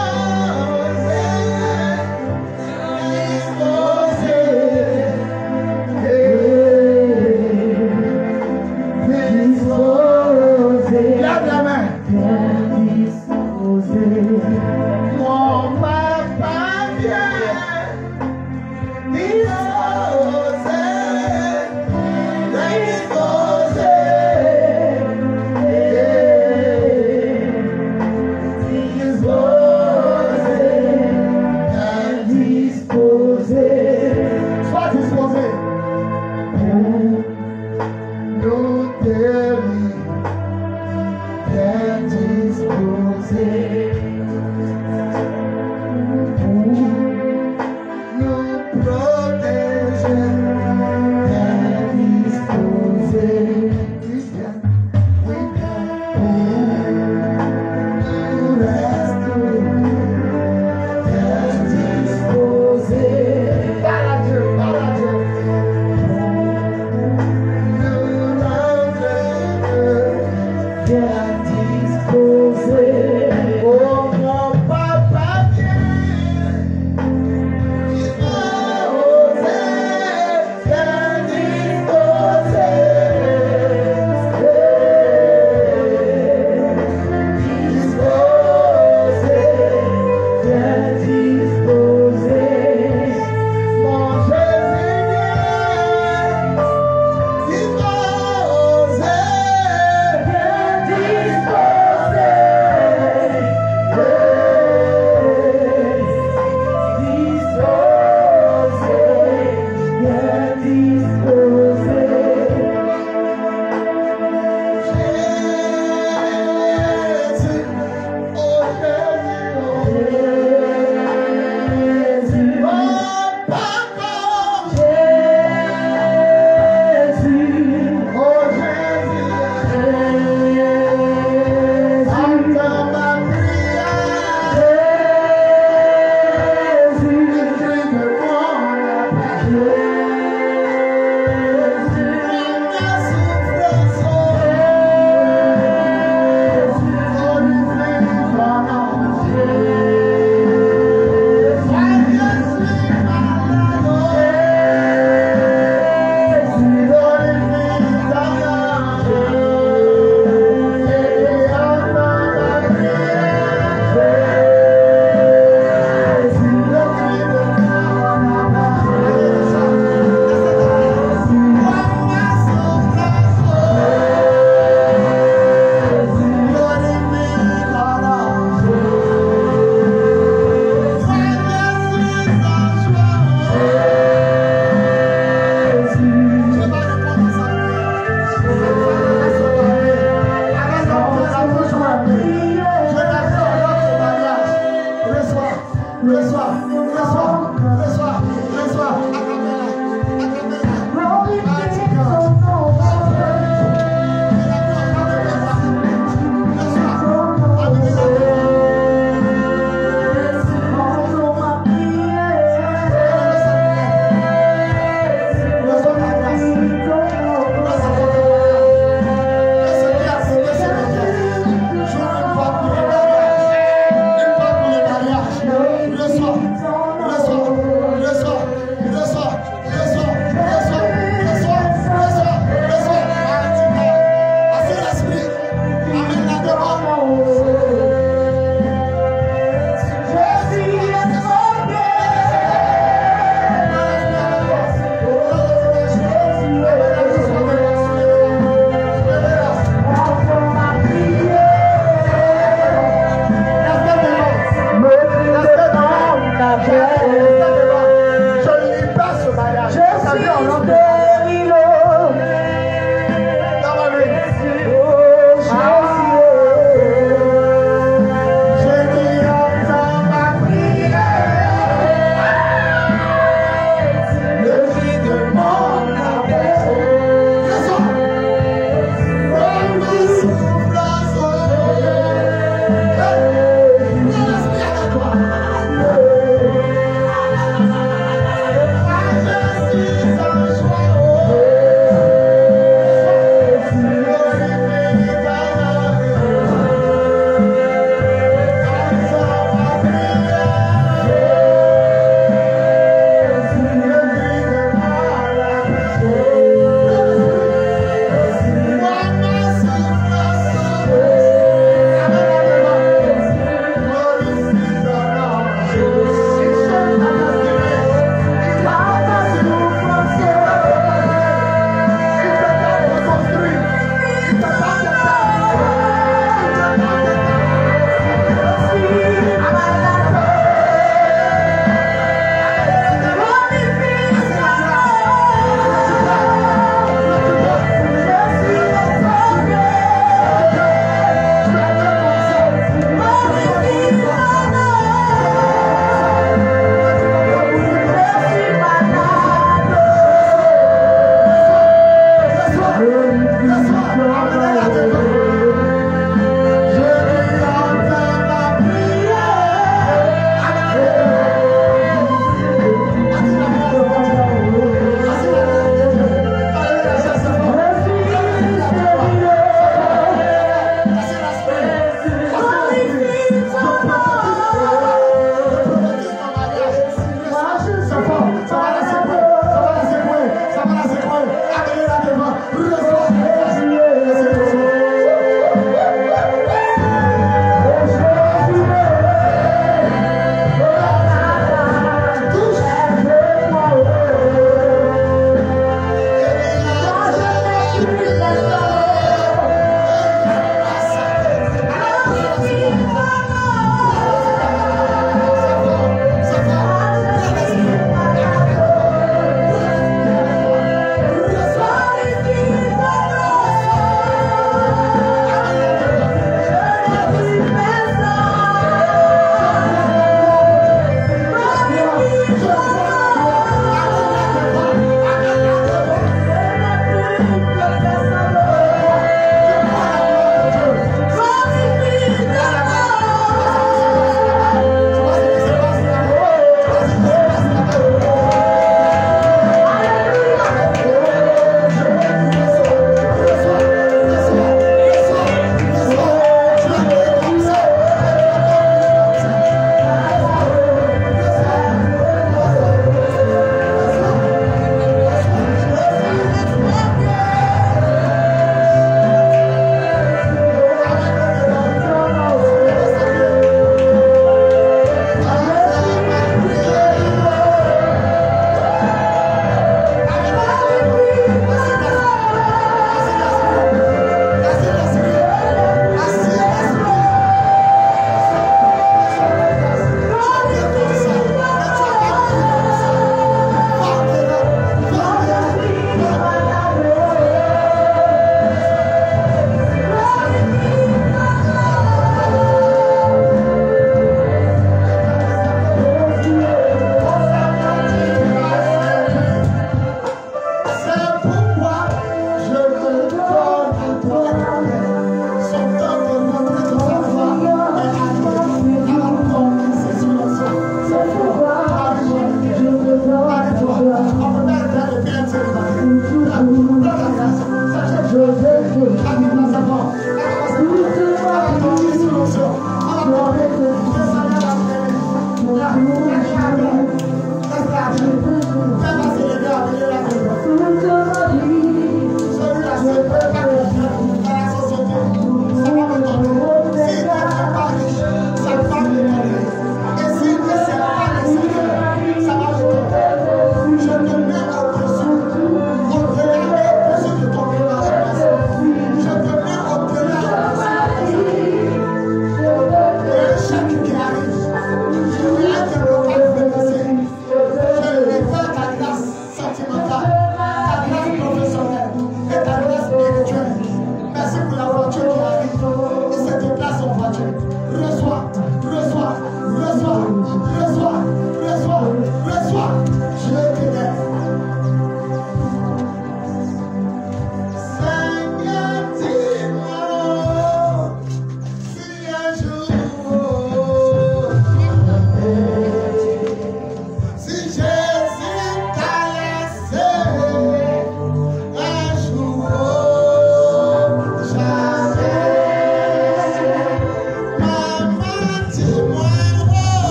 Oh,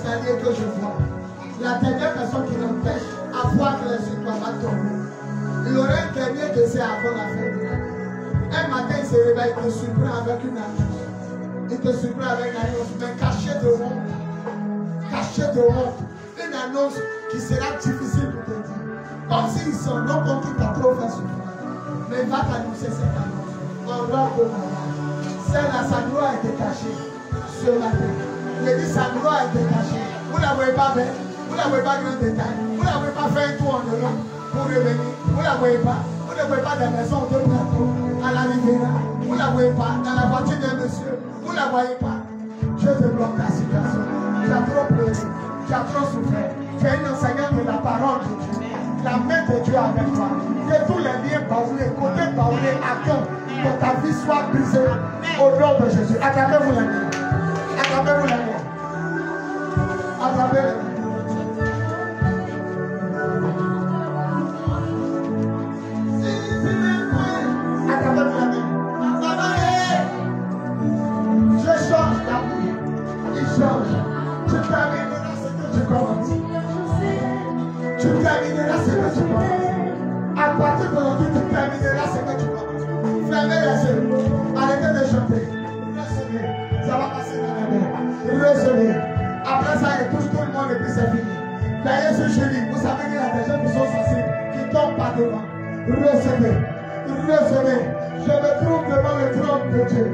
escaliers que je vois. La dernière personne qui l'empêche à voir que les yeux va tomber. Il aurait un dernier décès avant la fin de l'année. Un matin, il se réveille, il te surprend avec une annonce. Il te surprend avec une annonce, mais caché de honte. Caché de honte. Une annonce qui sera difficile pour te dire. Comme s'ils sont non comme qui t'a trop fait souffrir. Mais il va t'annoncer cette annonce. En robe de mariage. Celle-là, sa gloire a été cachée ce matin. Il dit sa gloire a été cachée. Vous ne la voyez pas belle. Vous ne la voyez pas grand détail. Vous ne la voyez pas faire un tour en Europe pour revenir. Vous ne la voyez pas. Vous ne voyez pas des maisons de plateau à la Riviera. Vous ne la voyez pas dans la voiture d'un monsieur. Vous ne la voyez pas. Je te bloque la situation. Tu as trop pleuré. Tu as trop souffert. Tu es une enseignante de la parole de Dieu. La main de Dieu avec toi. Que tous les liens baoulés, côtés baoulés, à cœur, que ta vie soit brisée au nom de Jésus. Attrapez-vous la main. Attrapez-vous la main. Attrapez la main. Tu termineras ce que tu commences. Tu termineras ce que tu commences. À partir d'aujourd'hui, tu termineras ce que tu commences. Fermez les yeux. Arrêtez de chanter. Recevez. Ça va passer dans la main. Recevez. Après ça, il touche tout le monde et puis c'est fini. D'ailleurs, ce jeudi, vous savez qu'il y a des gens qui sont sensibles, qui ne tombent pas devant. Recevez. Recevez. Je me trouve devant le trône de Dieu.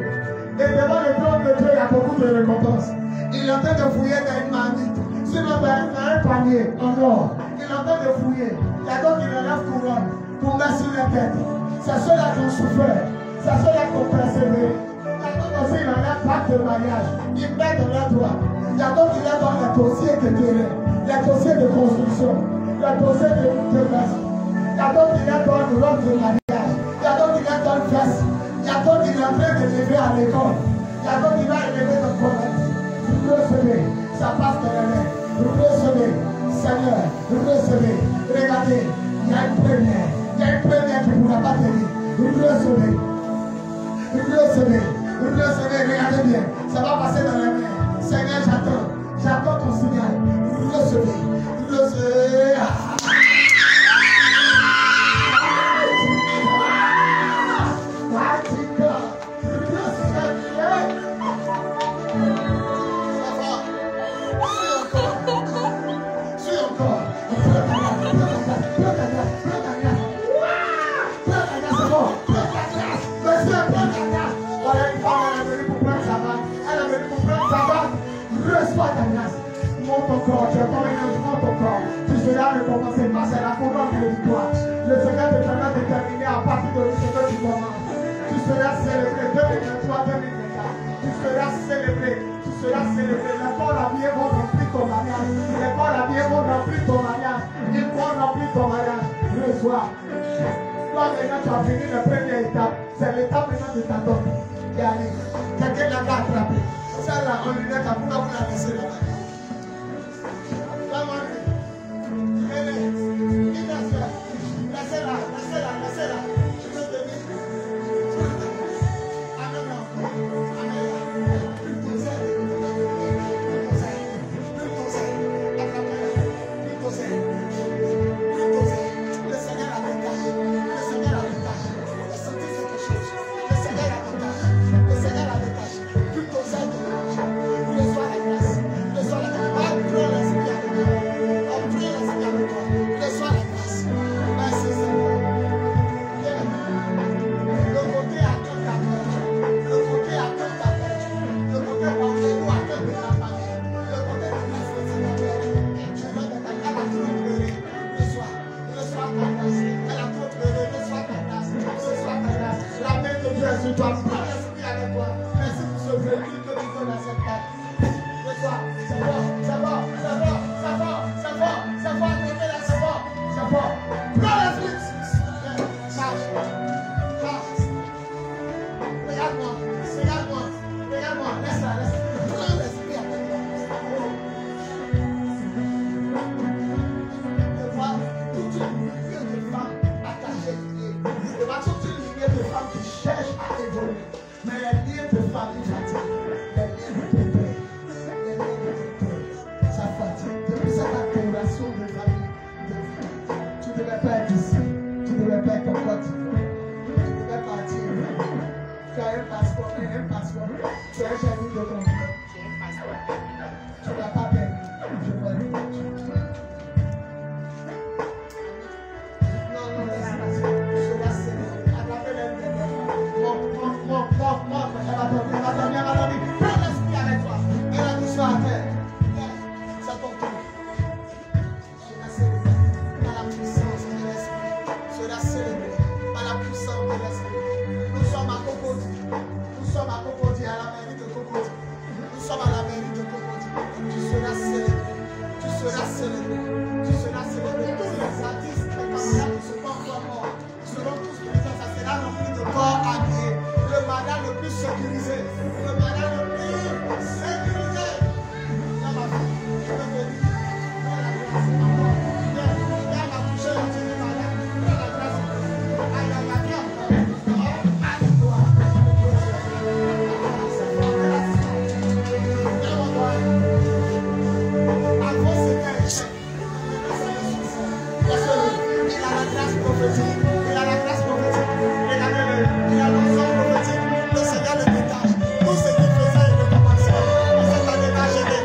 Et devant le trône de Dieu, il y a beaucoup de récompenses. Il est en train de fouiller dans une manite. Sinon, dans un panier en or. Il est en train de fouiller. Il y a donc une élève couronne pour mettre sur la tête. C'est ceux-là qui ont souffert. C'est ceux-là qui ont persévéré. Il y a donc aussi il en a pas de mariage. Ils mettent dans la droite. Il y a donc il y a dans les dossiers de terrain, les dossiers de construction, les dossiers de maison. Il y a donc il y a dans le robe de mariage. Il y a donc il y a dans le veste. Il y a donc il est en train de lever à l'école. Il y a donc il va élever dans le commerce. Recevez, ça passe dans les mains. Recevez, Seigneur, recevez. Regardez, il y a une première. Il y a une première qui ne pourra pas tenir. Recevez. Recevez. Recevez, regardez bien. Ça va passer dans les mains. Seigneur, j'attends. J'attends ton signal. Recevez. Recevez. Tu seras récompensé parce que la couronne de victoire. Le Seigneur te fera déterminer à partir de ce que tu commences. Tu seras célébré 2023, 2024. Tu seras célébré. Tu seras célébré. Les corps habillés vont remplir ton mariage. Les corps habillés vont remplir ton mariage. Ils vont remplir ton mariage. Reçois. Toi maintenant tu as fini la première étape. C'est l'étape maintenant de ta donne. Qui arrive. Quelqu'un l'a attrapé. Celle-là en lunette, pourquoi vous la laissez là-bas? Laissez-la. Je veux te dire. Le Seigneur a des tâches. Le Seigneur a des tâches. Le Seigneur a quelque chose. Le Seigneur a des tâches. Le Seigneur a des tâches. Plus ton aide. Reçois la grâce. ton code. Tu vas partir. Tu as un passeport. Tu as un permis de conduire. Tu n'as pas permis. Je vois le non, cela c'est. Attrapez-le. Elle va dormir. Prends l'esprit avec toi. Elle a tout ça à terre. C'est ton tour. Cela célébrer par la puissance de l'esprit. Cela célébrer par la puissance de l'esprit. Nous sommes à Cocody. Nous sommes à Cocody, à la mairie de Cocody. Nous sommes à la mairie de Cocody. Tu seras célébré. Tu seras célébré. Tu seras célébré. Tous les artistes, les camarades qui ne sont pas encore morts, ils seront tous présents. Ça sera rempli de corps habillés. Le mandat le plus sécurisé. Le mandat le plus sécurisé. Dans ma vie, je te dis, prends la grâce. Viens m'a touché la tête de malade. Prends la grâce. Aïe, aïe, aïe, viens. Il a la grâce prophétique. Regardez-le. Il a l'onction prophétique. Le Seigneur le détache. Tout ce qu'il faisait, il recommençait. Et cette année, il va achever.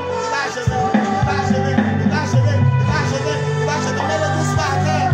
Mets-le doucement à terre.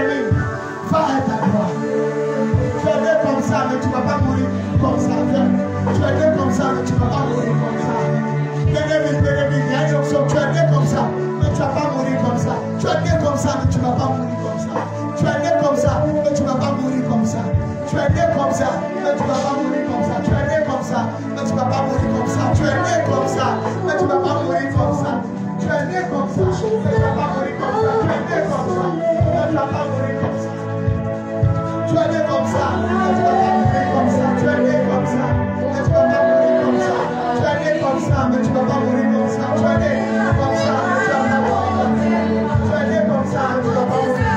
bien-aimé, va à ta gloire. Tu es né comme ça, mais tu ne vas pas mourir comme ça. Tu es né comme ça, mais tu ne vas pas mourir comme ça. Bien-aimé, il y a une option. Tu es né comme ça, mais tu ne vas pas mourir comme ça. Tu es né comme ça, mais tu ne vas pas mourir comme ça. Tu es né comme ça, mais tu ne vas pas mourir comme ça. Tu es né comme ça, mais tu ne vas pas mourir comme ça. Tu es né comme ça, mais tu ne vas pas mourir comme ça. Tu es né comme ça, mais tu ne vas pas mourir comme ça. Tu es né comme ça, mais tu ne vas pas mourir comme ça. Tu es né comme ça, mais tu ne vas pas mourir comme ça. Tu es né comme ça, mais tu ne vas pas mourir comme ça. Tu es né comme ça, mais tu ne vas pas mourir comme ça. Tu es né comme ça, mais tu ne vas pas mourir comme ça. Tu es né comme ça, mais tu ne vas pas mourir comme ça. Tu es né comme ça, mais tu ne vas pas mourir comme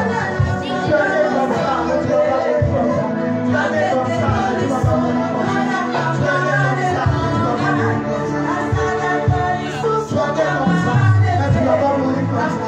ça. Tu es né comme ça, mais tu ne vas pas mourir comme ça. Tu es né comme ça, mais tu ne vas pas mourir comme ça.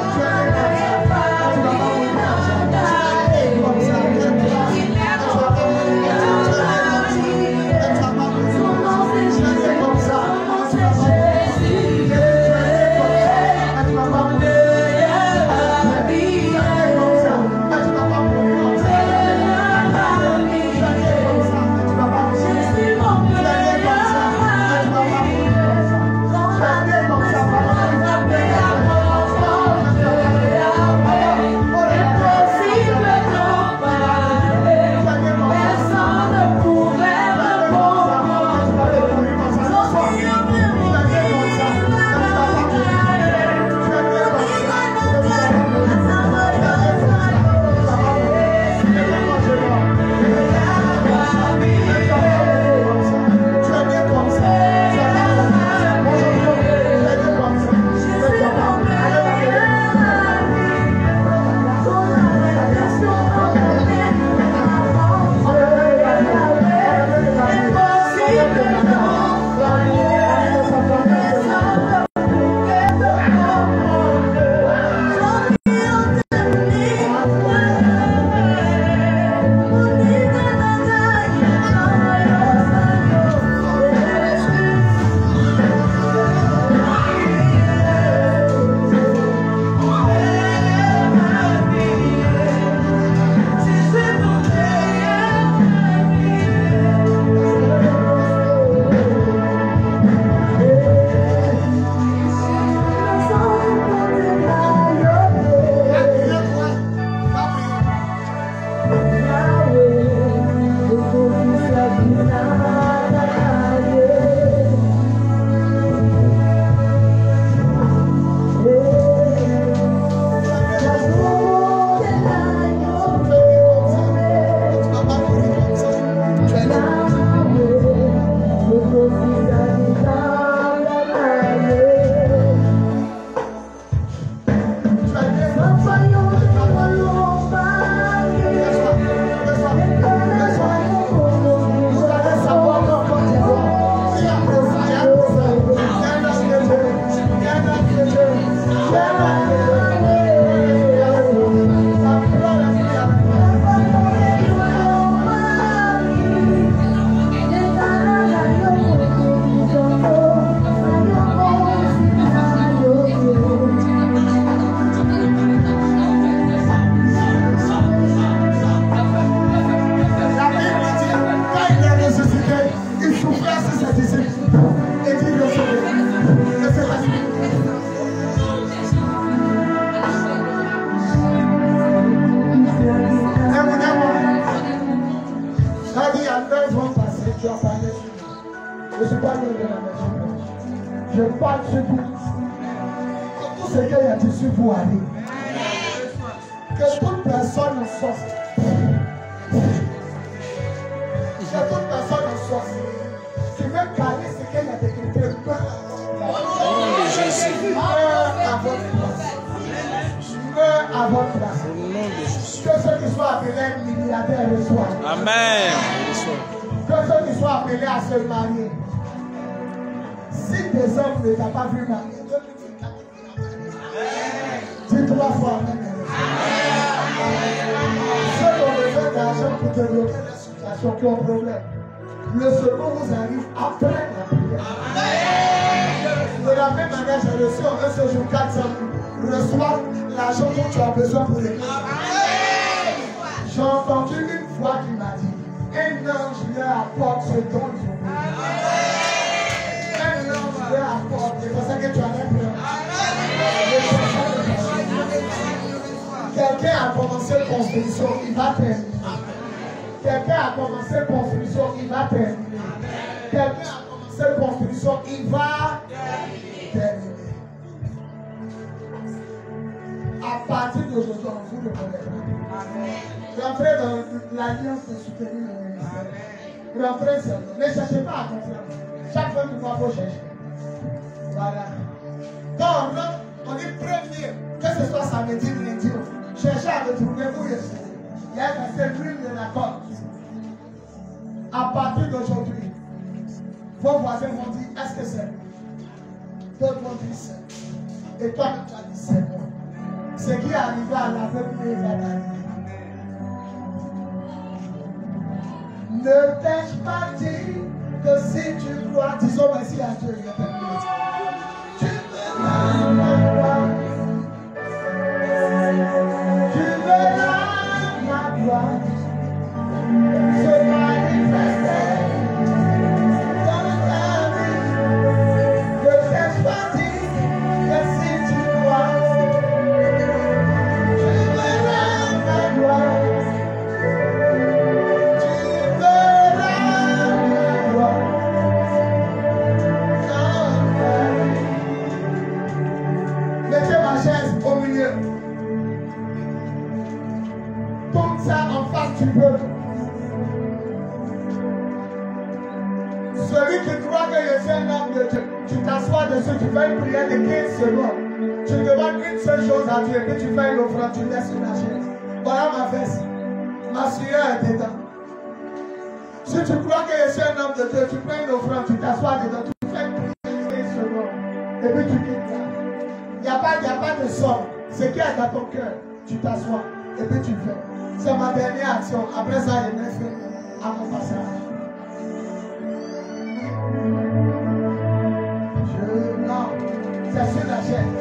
Je suis pas né de la maison. Je parle sur tout. Tout ce qu'il y a dessus pour aller. Que toute personne en sorte. Que toute personne en sorte. Tu veux caler ce qu'il y a décrété. Meurs à votre place. Que ceux qui soient appelés milliardaires reçoivent. Amen. Que ceux qui soient appelés à se marier. Si tes hommes ne t'ont pas vu marier, dis 3 fois Amen. Ceux qui ont besoin d'argent pour développer les situations qui ont problème, le second vous arrive après la prière. De la même manière, j'ai reçu en un séjour 400 000. Reçois l'argent dont tu as besoin pour les ce don. Maintenant, tu veux apporter. C'est pour ça que tu as l'air plein. Quelqu'un a commencé construction, il va terminer. Quelqu'un a commencé construction, il va terminer. Quelqu'un a commencé construction, il va terminer. À partir d'aujourd'hui, on vous le connaîtra. Rentrez dans l'alliance de soutenir le ministère. Rentrez seulement. Ne cherchez pas à comprendre. Chaque fois que vous faut chercher. Voilà. Donc, on dit premier, que ce soit samedi, lundi, cherchez à retrouver vous ici. Il y a un verset, l'huile de la corde. À partir d'aujourd'hui, vos voisins vont dire, est-ce que c'est? D'autres vont dire c'est. Et toi, tu as dit c'est moi. Ce qui est arrivé à l'aveugle va t'arriver. Ne t'ai-je pas dit que si tu crois, disons merci à Dieu, il y a terminé. Tu verras ma gloire. Tu verras ma gloire se manifester dans ta vie. Ne t'ai-je pas dit que si tu crois, tu verras ma gloire. Au milieu. Comme ça en face tu peux. Celui qui croit que je suis un homme de Dieu, tu t'assois dessus, tu fais une prière de 15 secondes. Tu demandes une seule chose à Dieu, puis tu fais une offrande, tu laisses sur la chaise. Voilà ma veste. Ma sueur est dedans. Si tu crois que je suis un homme de Dieu, tu fais une offrande, tu t'assois dedans, tu fais une prière de 15 secondes. Et puis tu quittes là. Il n'y a pas de somme. Ce qui est dans ton cœur, tu t'assois et puis tu fais. C'est ma dernière action. Après ça, je vais faire à mon passage. Non, c'est sur la chaîne.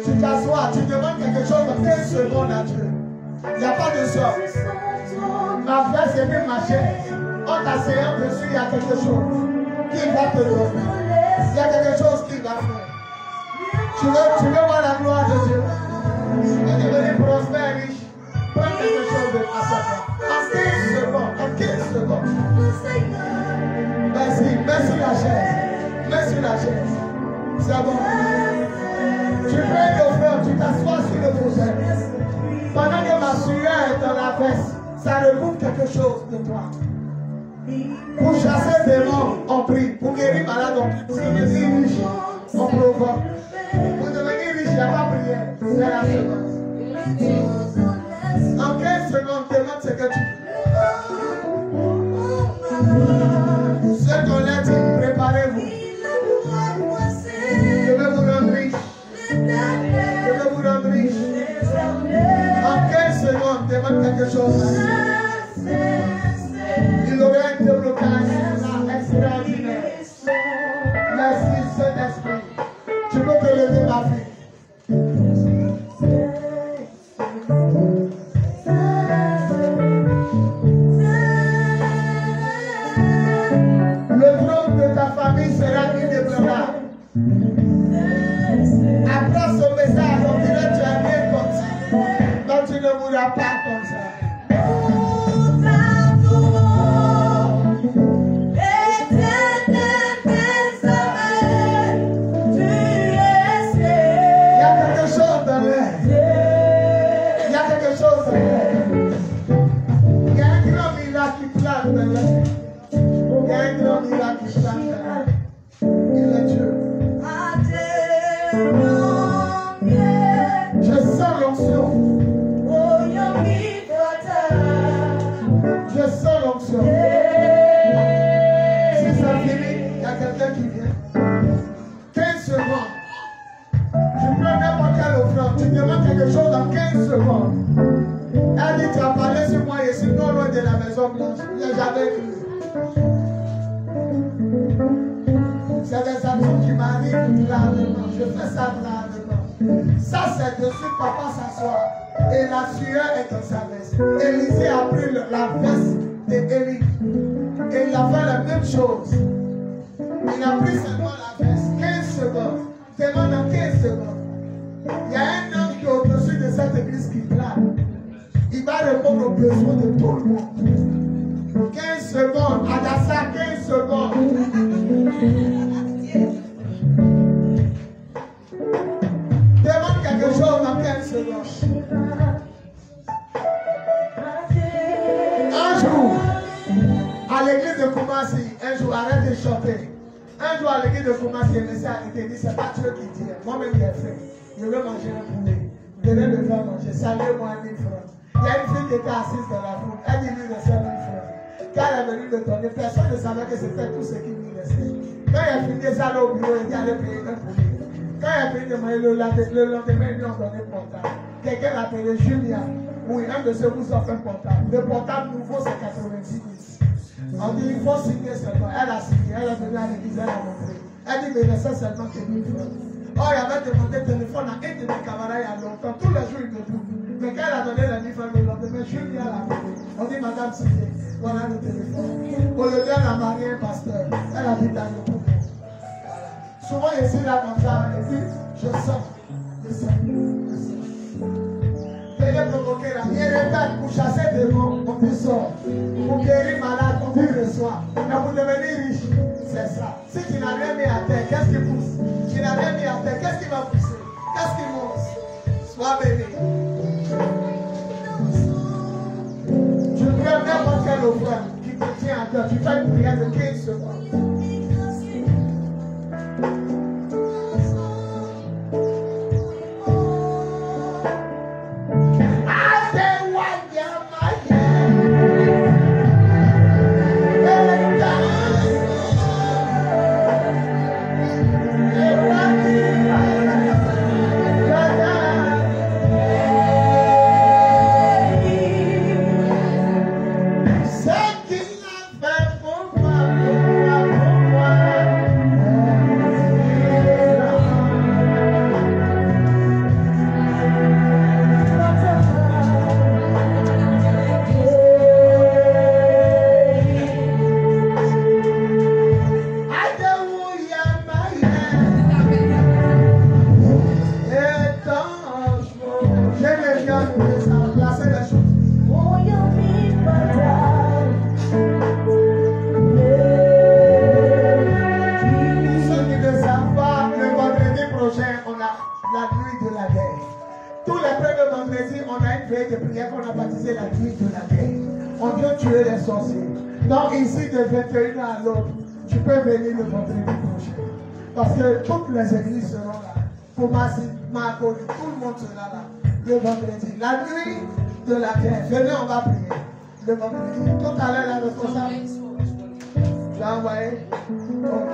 Tu t'assois, tu demandes quelque chose dans 15 secondes à Dieu. Il n'y a pas de somme. Ma veste et puis ma chaise. En t'asseyant dessus, il y a quelque chose qui va te donner. Il y a quelque chose qui va faire. Tu veux voir la gloire de Dieu? Tu veux devenir prospère, riche? Prends quelque chose de à sa part. En 15 secondes. En 15 secondes. Merci. Mets sur la chaise. Mets sur la chaise. C'est bon. Tu fais une offrande. Tu t'assois sur le fauteuil. Pendant que ma sueur est dans la veste, ça remove quelque chose de toi. Pour chasser des démons, on prie. Pour guérir malade, on prie. Pour devenir riche, on provoque. Pour devenir riche, il n'y a pas prière. C'est la seconde. En 15 secondes, demande ce que tu veux. Ceux qu'on l'a dit, préparez-vous. Je vais vous rendre riche. Je vais vous rendre riche. En 15 secondes, demande quelque chose. Il aurait un déblocage extraordinaire. Merci, Saint-Esprit. Tu peux te lever, ma fille. Le trône de ta famille sera inébranlable. Après ce message, on dirait que tu as bien comme ça. Donc tu ne mourras pas comme ça. Je sens l'onction. Je sens l'onction. Si ça finit, il y a quelqu'un qui vient. 15 secondes. Tu prends n'importe quelle offrande. Tu demandes quelque chose en 15 secondes. Elle dit, tu as parlé sur moi et sinon loin de la maison blanche. Il n'y a jamais cru. C'est des actions qui m'arrivent gravement. Je fais ça gravement. Ça, c'est dessus, papa s'assoit. Et la sueur est dans sa veste. Élisée a pris la veste d'Élie Et il a fait la même chose. Il a pris seulement la veste, 15 secondes. Demande en 15 secondes. Il y a un homme qui est au-dessus de cette église qui plane. Il va répondre aux besoins de tout le monde. 15 secondes, Adassa, 15 secondes. Demande quelque chose en 15 secondes. Un jour, à l'église de Koumassi, un jour, arrête de chanter. Un jour, à l'église de Koumassi, le message a été dit, c'est pas Dieu qui dit. Moi-même, j'ai fait. Je veux manger un poulet. Je vais le faire manger. Saluez-moi 1000 francs. Il y a une fille qui était assise dans la foule. Elle dit lui de 5 000 francs. Quand elle est venue me donner, personne ne savait que c'était tout ce qui lui restait. Quand il a fini ça au bureau, il dit allez payer un poulet. Quand il a fini de manger le lendemain, ils lui ont donné le portable. Quelqu'un l'a appelé Julien. Oui, un de ceux vous offre un portable. Le portable nouveau, c'est 90 000. On dit il faut signer seulement. Elle a signé, elle est venue à l'église, elle a montré. Elle dit mais laissez seulement que 1000 francs. Oh, il avait demandé le téléphone à un de mes camarades il y a longtemps. Tous les jours, il me trouve. Mais quand elle a donné la 1000 francs, le lendemain, Julien l'a appelé. On dit, madame, signé. Voilà le téléphone. Au lieu d'elle a marié un pasteur. Elle habite dans le couple. Souvent, je suis là comme ça. Et puis, je sens. Veuillez provoquer la mienne répète pour chasser des mots, on dit sort. Pour guérir malade, on dit reçoit. Et pour devenir riche, c'est ça. Si tu n'as rien mis à terre, qu'est-ce qui pousse? Tu n'as rien mis à terre, qu'est-ce qui va pousser? Qu'est-ce qui monte? Sois béni. Tu peux n'importe quel offrande qui te tient à cœur. Tu fais une prière de 15 secondes. Parce que toutes les églises seront là. Pour Massi, Marco, tout le monde sera là. Le vendredi. La nuit de la terre. Venez, on va prier. Le vendredi. Tout à l'heure, la responsable. Tu l'as envoyé? Ok.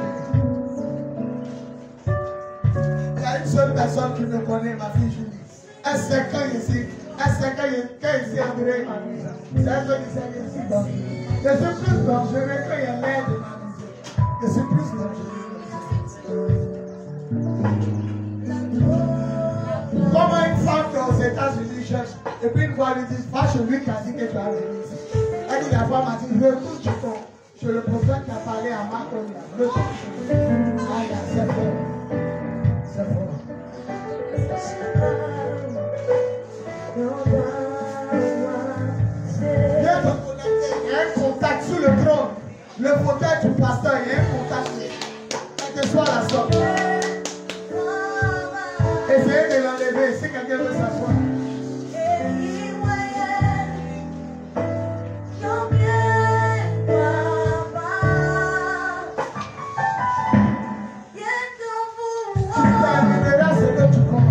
Il y a une seule personne qui me connaît, ma fille Julie. Elle sait quand ici. Elle sait quand ici, André m'a mis ça. C'est elle qui sait ici. Je suis plus dangereux quand il y a l'air de ma maison. Je suis plus dangereux. Comment une femme qui est aux États-Unis cherche, et puis une fois elle dit, pas chez lui qui a dit que tu as venu ici. Elle dit, la femme a dit, retourne chez toi. Chez le prophète qui a parlé à Marc, retourne chez lui. Aïe, c'est fort. C'est fort. Viens te connecter, il y a un contact sur le trône. Le fauteuil du pasteur, il y a un contact. Quelle que soit la sorte. Essayez de l'enlever si quelqu'un veut s'asseoir. Tu termineras ce que tu commences.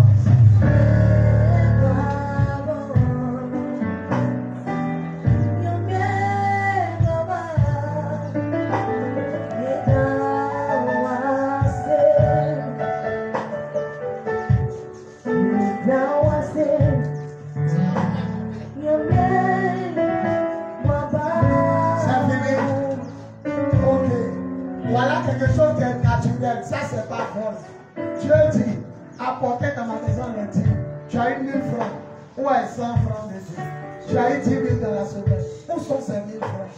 Quelque chose qui est naturel, ça c'est pas bon. Dieu dit, apportez dans ma maison les dîmes. Tu as eu 1000 francs. Où est 100 francs de Dieu? Tu as eu 10 000 dans la semaine. Où sont ces 1000 francs?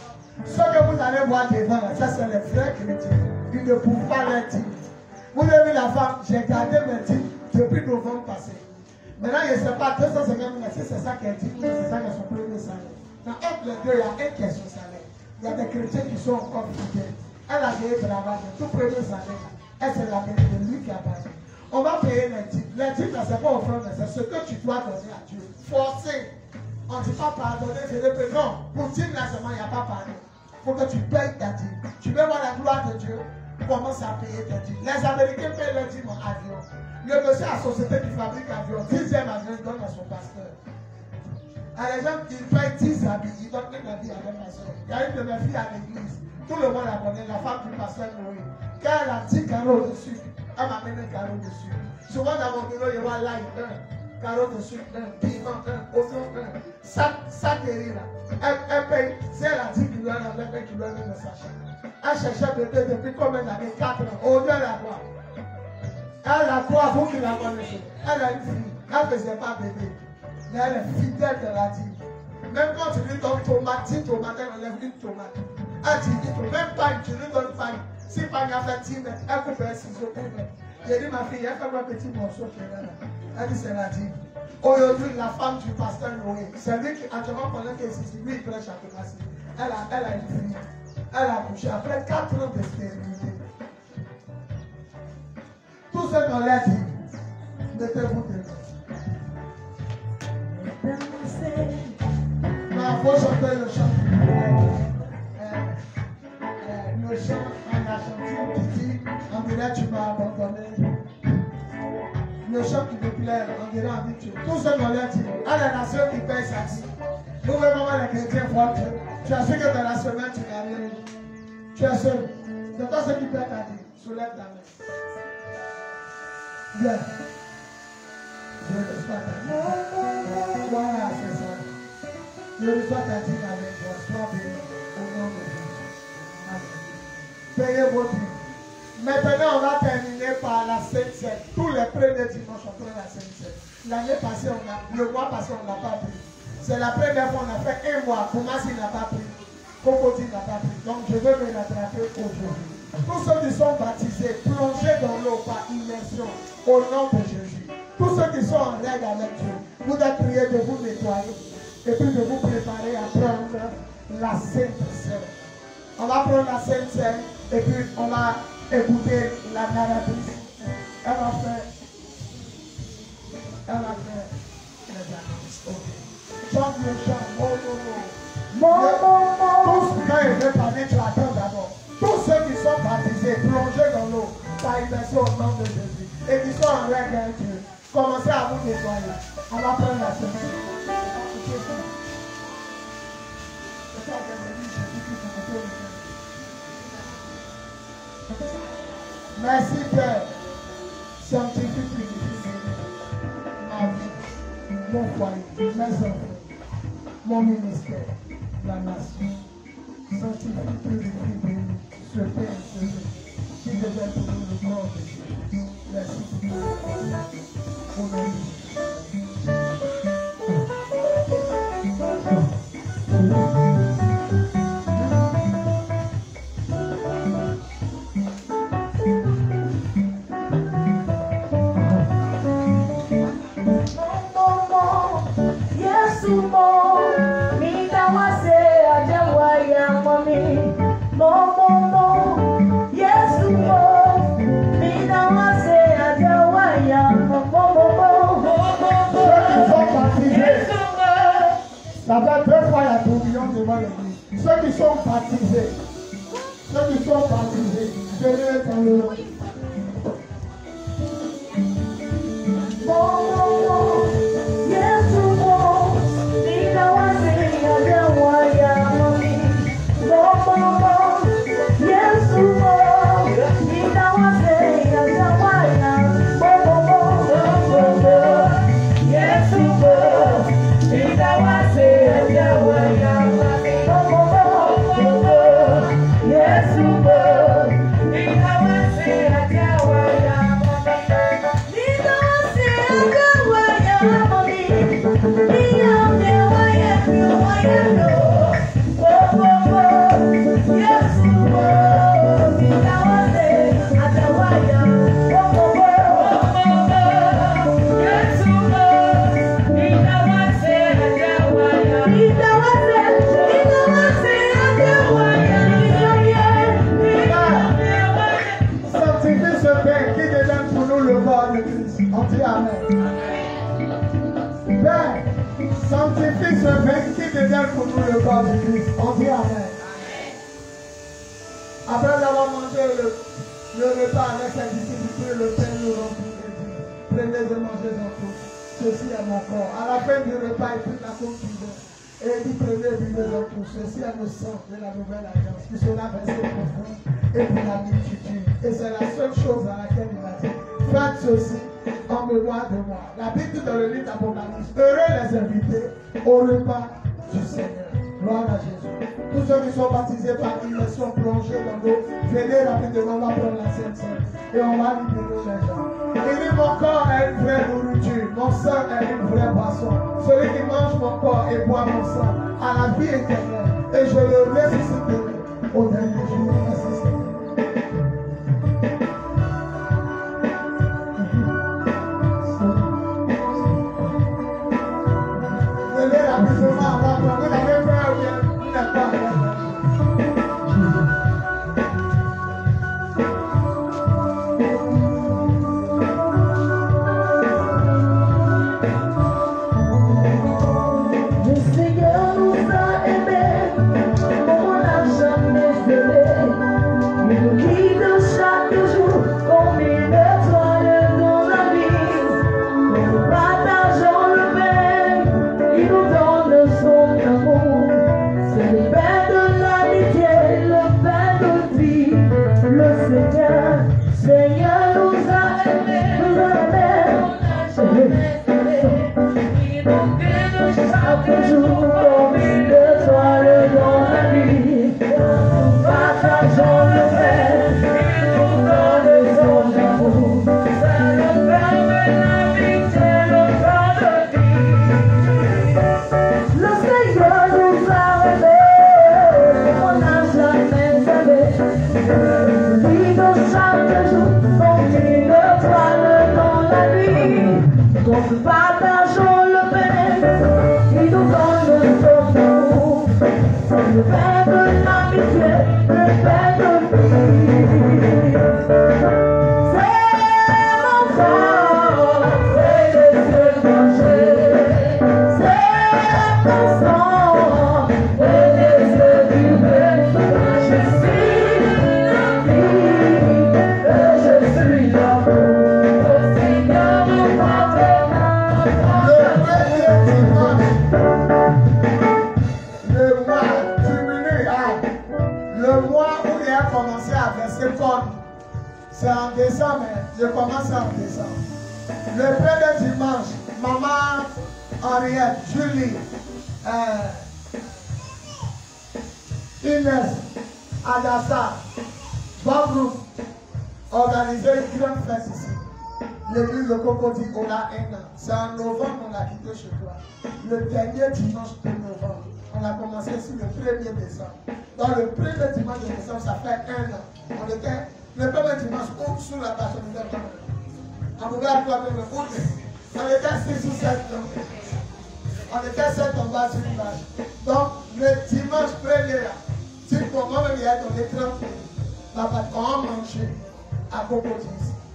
Ce que vous allez voir devant, ça c'est les vrais chrétiens. Ils ne pouvent pas les dire. Vous avez vu la femme, j'ai gardé mes dîmes depuis novembre passé. Maintenant, je ne sais pas, 250 000, si c'est ça qu'elle dit, ou c'est ça qu'elle son premier salaire. Dans entre les deux, il y a un qui est son salaire. Il y a des chrétiens qui sont encore fidèles. Elle a payé travail, tout premier salaire. Elle se l'a payé de lui qui a payé. On va payer les dîmes. Les dîmes, ce n'est pas offrande, c'est ce que tu dois donner à Dieu. Forcer. On ne dit pas pardonner, je le fais. Non, pour dîme, là seulement, il n'y a pas pardon. Il faut que tu payes ta dîme. Tu veux voir la gloire de Dieu, commence à payer tes dîmes. Les Américains payent leurs dîmes en avion. Le monsieur à la société qui fabrique avion, 10e avion, il donne à son pasteur. À les gens qui payent 10 habits, ils donnent un habit à leur pasteur. Il y a une de mes filles à l'église. Tout le monde la connaît, la femme du pasteur Noé. Quand elle a 10 carreaux dessus, elle m'a mis un carreau dessus. Souvent dans mon bureau, il y aura live, carreau dessus, piment, oignon, ça guérit là. Elle paye, si elle a 10 kilos, elle a 20 kilos, elle le sachet. Elle cherchait bébé depuis combien d'années? 4 ans. Au lieu de la croix. Elle la croix, vous qui la connaissez. Elle a une fille. Elle ne faisait pas bébé. Mais elle est fidèle de la dîme. Même quand tu lui donnes tomate, si tomate, elle enlève une tomate. Elle dit, même pagne, tu lui donnes pagne. Si pagne a fait 10 mètres, elle coupe un ciseau 1 mètre. J'ai dit, ma fille, elle fait un petit morceau qui est là. Elle dit, c'est la dîme. Aujourd'hui, la femme du pasteur Noé, c'est lui qui, actuellement, pendant qu'elle est ici, lui, il prêche à Thomas. Elle a une fille. Elle a couché après 4 ans de stérilité. Tous ceux qui ont l'air dit, mettez-vous dedans. Non, il faut chanter le chant. Le chant en Argentine qui dit, on dirait tu m'as abandonné. Le chant qui me plaît, on dirait habitué. Tous ceux qui ont l'air dit, à la nation qui paye sa vie. Vous voyez comment les chrétiens voient Dieu. Tu as su que dans la semaine, tu n'as rien. Tu es seul. C'est toi ce qui paie ta vie. Soulève ta main. Viens. Je reçois ta vie. Voilà, c'est ça. Je reçois ta vie avec toi. Sois béni au nom de Jésus. Payez vos dîmes. Maintenant, on va terminer par la Sainte Seine. Tous les premiers dimanches, on prend la Sainte Seine. L'année passée, le mois passé, on n'a pas pris. C'est la première fois qu'on a fait 1 mois. Comment s'il n'a pas pris? Cocody n'a pas pris. Donc, je vais me rattraper aujourd'hui. Tous ceux qui sont baptisés, plongés dans l'eau par immersion, au nom de Jésus. Tous ceux qui sont en règle avec Dieu, vous êtes priés de vous nettoyer et puis de vous préparer à prendre la Sainte Seine. On va prendre la Sainte Seine et puis on va écouter la narratrice. Elle va faire les annonces. Ok. Chante le chant. Tous, quand il veut parler, tu attends d'abord. Tous ceux qui sont baptisés, plongés dans l'eau, par immersion au nom de Jésus, et qui sont en règle avec Dieu, commencez à vous nettoyer. On va prendre la semaine. Merci Père, scientifique purifié, ma vie, mon foyer, mes enfants, mon ministère, la nation, scientifique purifié, ce Père, qui devait pour nous le corps de Jésus. Merci pour nous. Ça fait 2 fois la tourbillon devant l'église. Ceux qui sont baptisés, venez dans le nom. Yes, sanctifie ce vin qui devient pour nous le corps de Christ. On dit Amen. Après avoir mangé le repas avec ses disciples, puis le pain nous remplit et dit, prenez et mangez-en tous. Ceci est mon corps. À la fin du repas, il prit la coupe du vin. Et il dit, prenez et buvez-en tous. Ceci est le sang de la nouvelle alliance qui sera versé pour vous et pour la multitude. Et c'est la seule chose à laquelle il a dit, faites ceci en mémoire de moi. La Bible dit dans le livre d'Apocalypse, heureux les invités au repas du Seigneur. Gloire à Jésus. Tous ceux qui sont baptisés par immersion plongés dans l'eau, venez rapidement, on va prendre la Sainte Seine et on va libérer les gens. Il dit, mon corps est une vraie nourriture, mon sang est une vraie boisson. Celui qui mange mon corps et boit mon sang a la vie éternelle et je le ressusciterai au dernier jour. Merci Seigneur. C'est en décembre, je commence en décembre. Le premier dimanche, maman Henriette, Julie, Inès, Adassa, Bambrou, organisé une grande fête ici. L'église de Cocody, on a un an. C'est en novembre qu'on a quitté chez toi. Le dernier dimanche de novembre. On a commencé ici le 1er décembre. Dans le premier dimanche de décembre, ça fait un an. On était le premier dimanche sous la personnalité. On pouvait acclamer le foot. On était 6 ou 7 ans. On était 7 en bas sur une vache. Donc, le dimanche premier, si pour moi-même, il y a donné 30 000. Papa, on a mangé à Cocody.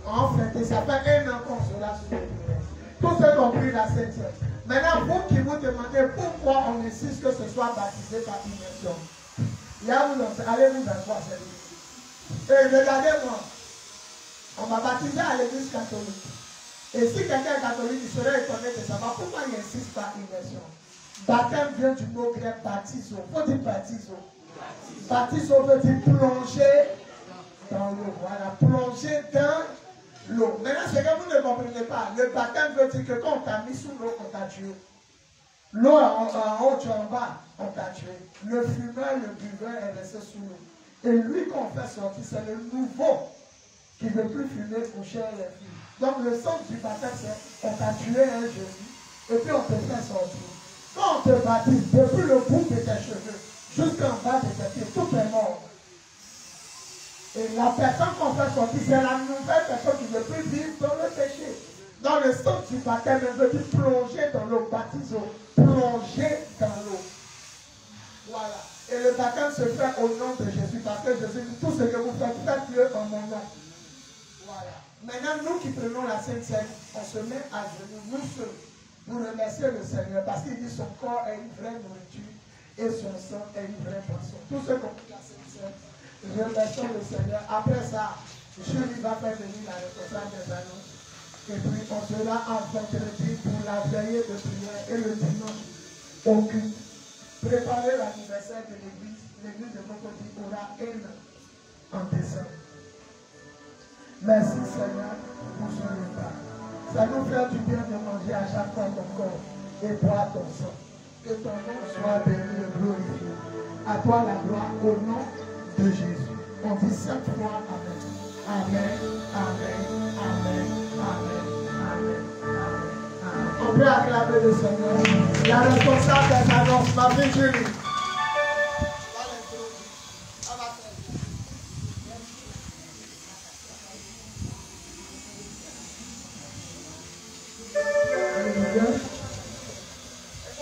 On fêté, ça fait un an qu'on sera sur le terrain. Tous ceux qui ont pris la Sainte Seine. Maintenant, vous qui vous demandez pourquoi on insiste que ce soit baptisé par immersion. Là, allez vous asseoir, c'est lui. Et regardez-moi, on m'a baptisé à l'église catholique. Et si quelqu'un est catholique, il serait étonné de savoir pourquoi il insiste par immersion. Baptême vient du mot grec baptizo. Il faut dire baptizo. Baptizo veut dire plonger dans l'eau. Voilà, plonger dans l'eau. Maintenant, c'est que vous ne comprenez pas. Le baptême veut dire que quand on t'a mis sous l'eau, on t'a tué. L'eau en haut, tu es en bas, on t'a tué. Le fumeur, le buveur est resté sous l'eau. Et lui qu'on fait sortir, c'est le nouveau qui ne veut plus fumer, coucher les filles. Donc le sens du baptême, c'est on t'a tué un Jésus et puis on te fait sortir. Quand on te baptise, depuis le bout de tes cheveux jusqu'en bas de tes pieds, tout est mort. Et la personne qu'on fait sortir, c'est la nouvelle personne qui ne veut plus vivre dans le péché. Dans le sens du baptême, elle veut dire plonger dans l'eau, baptiser, plonger dans l'eau. Voilà. Et le baptême se fait au nom de Jésus, parce que Jésus dit tout ce que vous faites, faites-le en mon nom. Voilà. Maintenant, nous qui prenons la Sainte Seine, on se met à genoux, nous seuls. pour remercier le Seigneur parce qu'il dit son corps est une vraie nourriture et son sang est une vraie poisson. Tous ceux qui ont pris la Sainte, remercions le Seigneur. Après ça, Julie va faire venir la responsable des annonces. Et puis on sera en vendredi pour la veillée de prière et le dimanche au culte. Préparez l'anniversaire de l'église. L'église de Cocody aura un an en décembre. Merci Seigneur pour ce repas. Ça nous fait du bien de manger à chaque fois ton corps et boire ton sang. Que ton nom soit béni et glorifié. À toi la gloire au nom de Jésus. On dit 7 fois Amen. Amen, Amen, Amen, Amen, Amen, Amen. On peut acclamer le Seigneur. La responsable des annonces, ma fille Julie.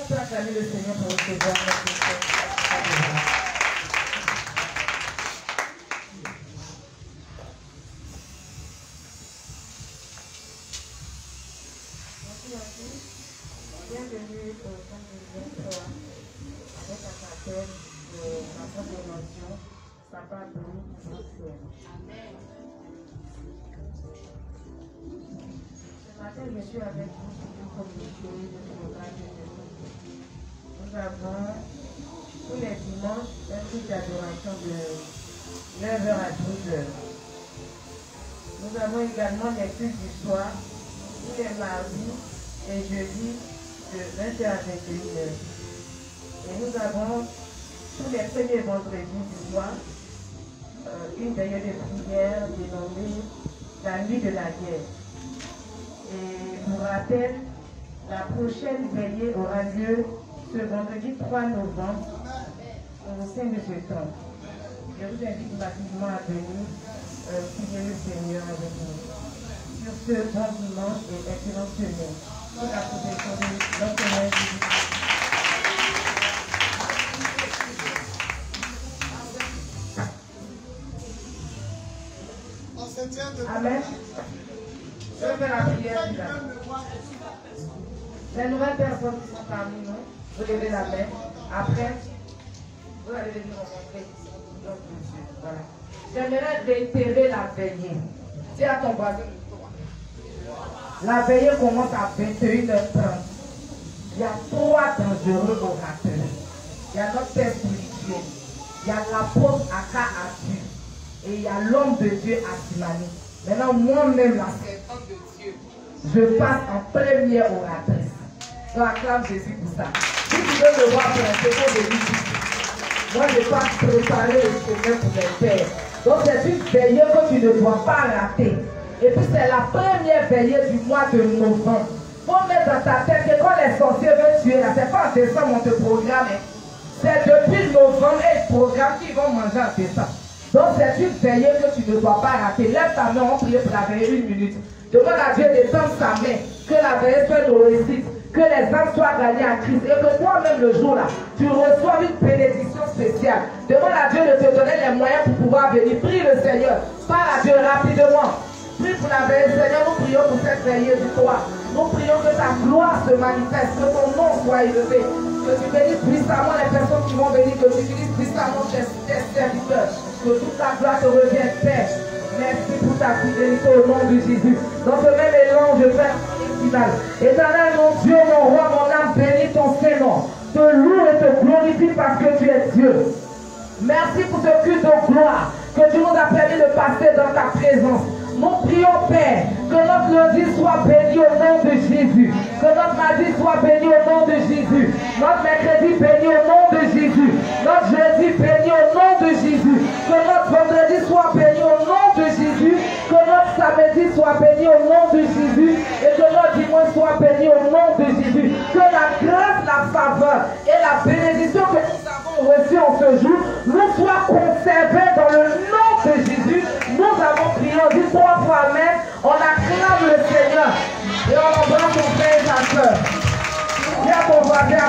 On peut acclamer le Seigneur pour recevoir notre Seigneur. Bienvenue au temps de l'histoire avec un appel de la condamnation, ça va donner pour ciel. Amen. Ce matin, je suis avec vous pour vous communiquer le programme de l'église. Nous avons tous les dimanches un culte d'adoration de 9h à 12h. Nous avons également les cultes du soir tous les mardis et jeudis de 20h à 21h. Et nous avons tous les premiers vendredis du soir une veillée de prière dénommée la nuit de la guerre. Et pour rappel, la prochaine veillée aura lieu ce vendredi 3 novembre au sein de ce temps. Je vous invite massivement à venir prier le Seigneur avec nous sur ce bon dimanche et excellente semaine. Sous la protection de notre Seigneur Jésus. Amen. Je vais faire la prière finale. Les nouvelles personnes qui sont parmi nous, vous levez la main. Après, vous allez venir rencontrer notre Dieu. Voilà. J'aimerais réitérer la veillée. Dis à ton voisin. La veillée commence à 21h30. Il y a 3 dangereux orateurs. Il y a notre Père spirituel. Il y a l'apôtre Aka Atu. Et il y a l'homme de Dieu Asimani. Maintenant, moi-même, la servante de Dieu, je passe en première oratrice. Donc, acclame Jésus pour ça. Si tu veux me voir pour un second de musique, moi, je passe préparer le chemin pour mes pères. Donc, c'est une veillée que tu ne dois pas rater. Et puis, c'est la première veillée du mois de novembre. Il faut mettre dans ta tête que quand les sorciers veulent tuer, là, c'est pas en décembre, on te programme. C'est depuis novembre et ils programment qu'ils vont manger en décembre. Donc c'est une veillée que tu ne dois pas rater. Lève ta main, on prie pour la veillée 1 minute. Demande à Dieu d'étendre sa main, que la veillée soit une réussite, que les âmes soient gagnées à Christ et que toi-même le jour-là, tu reçois une bénédiction spéciale. Demande à Dieu de te donner les moyens pour pouvoir venir. Prie le Seigneur. Parle à Dieu rapidement. Prie pour la veillée. Seigneur, nous prions pour cette veillée du soir. Nous prions que ta gloire se manifeste, que ton nom soit élevé. Que tu bénisses puissamment les personnes qui vont venir, que tu utilises puissamment tes serviteurs. Que toute la gloire te revienne, Père. Merci pour ta fidélité au nom de Jésus. Dans ce même élan, je fais un final. Éternel, mon Dieu, mon roi, mon âme, bénis ton Saint-Nom. Te loue et te glorifie parce que tu es Dieu. Merci pour ce culte de gloire que tu nous as permis de passer dans ta présence. Nous prions, Père, que notre lundi soit béni au nom de Jésus. Que notre mardi soit béni au nom de Jésus. Notre mercredi béni au nom de Jésus. Notre jeudi béni au nom de Jésus. Que notre vendredi soit béni au nom de Jésus. Que notre samedi soit béni au nom de Jésus. Et que notre dimanche soit béni au nom de Jésus. Que la grâce, la faveur et la bénédiction que nous avons reçue en ce jour nous soit conservée dans le nom de Jésus. Nous avons prié, on dit 3 fois Amen. On acclame le Seigneur. Et on embrasse ton frère et ta soeur. Viens ton voisin.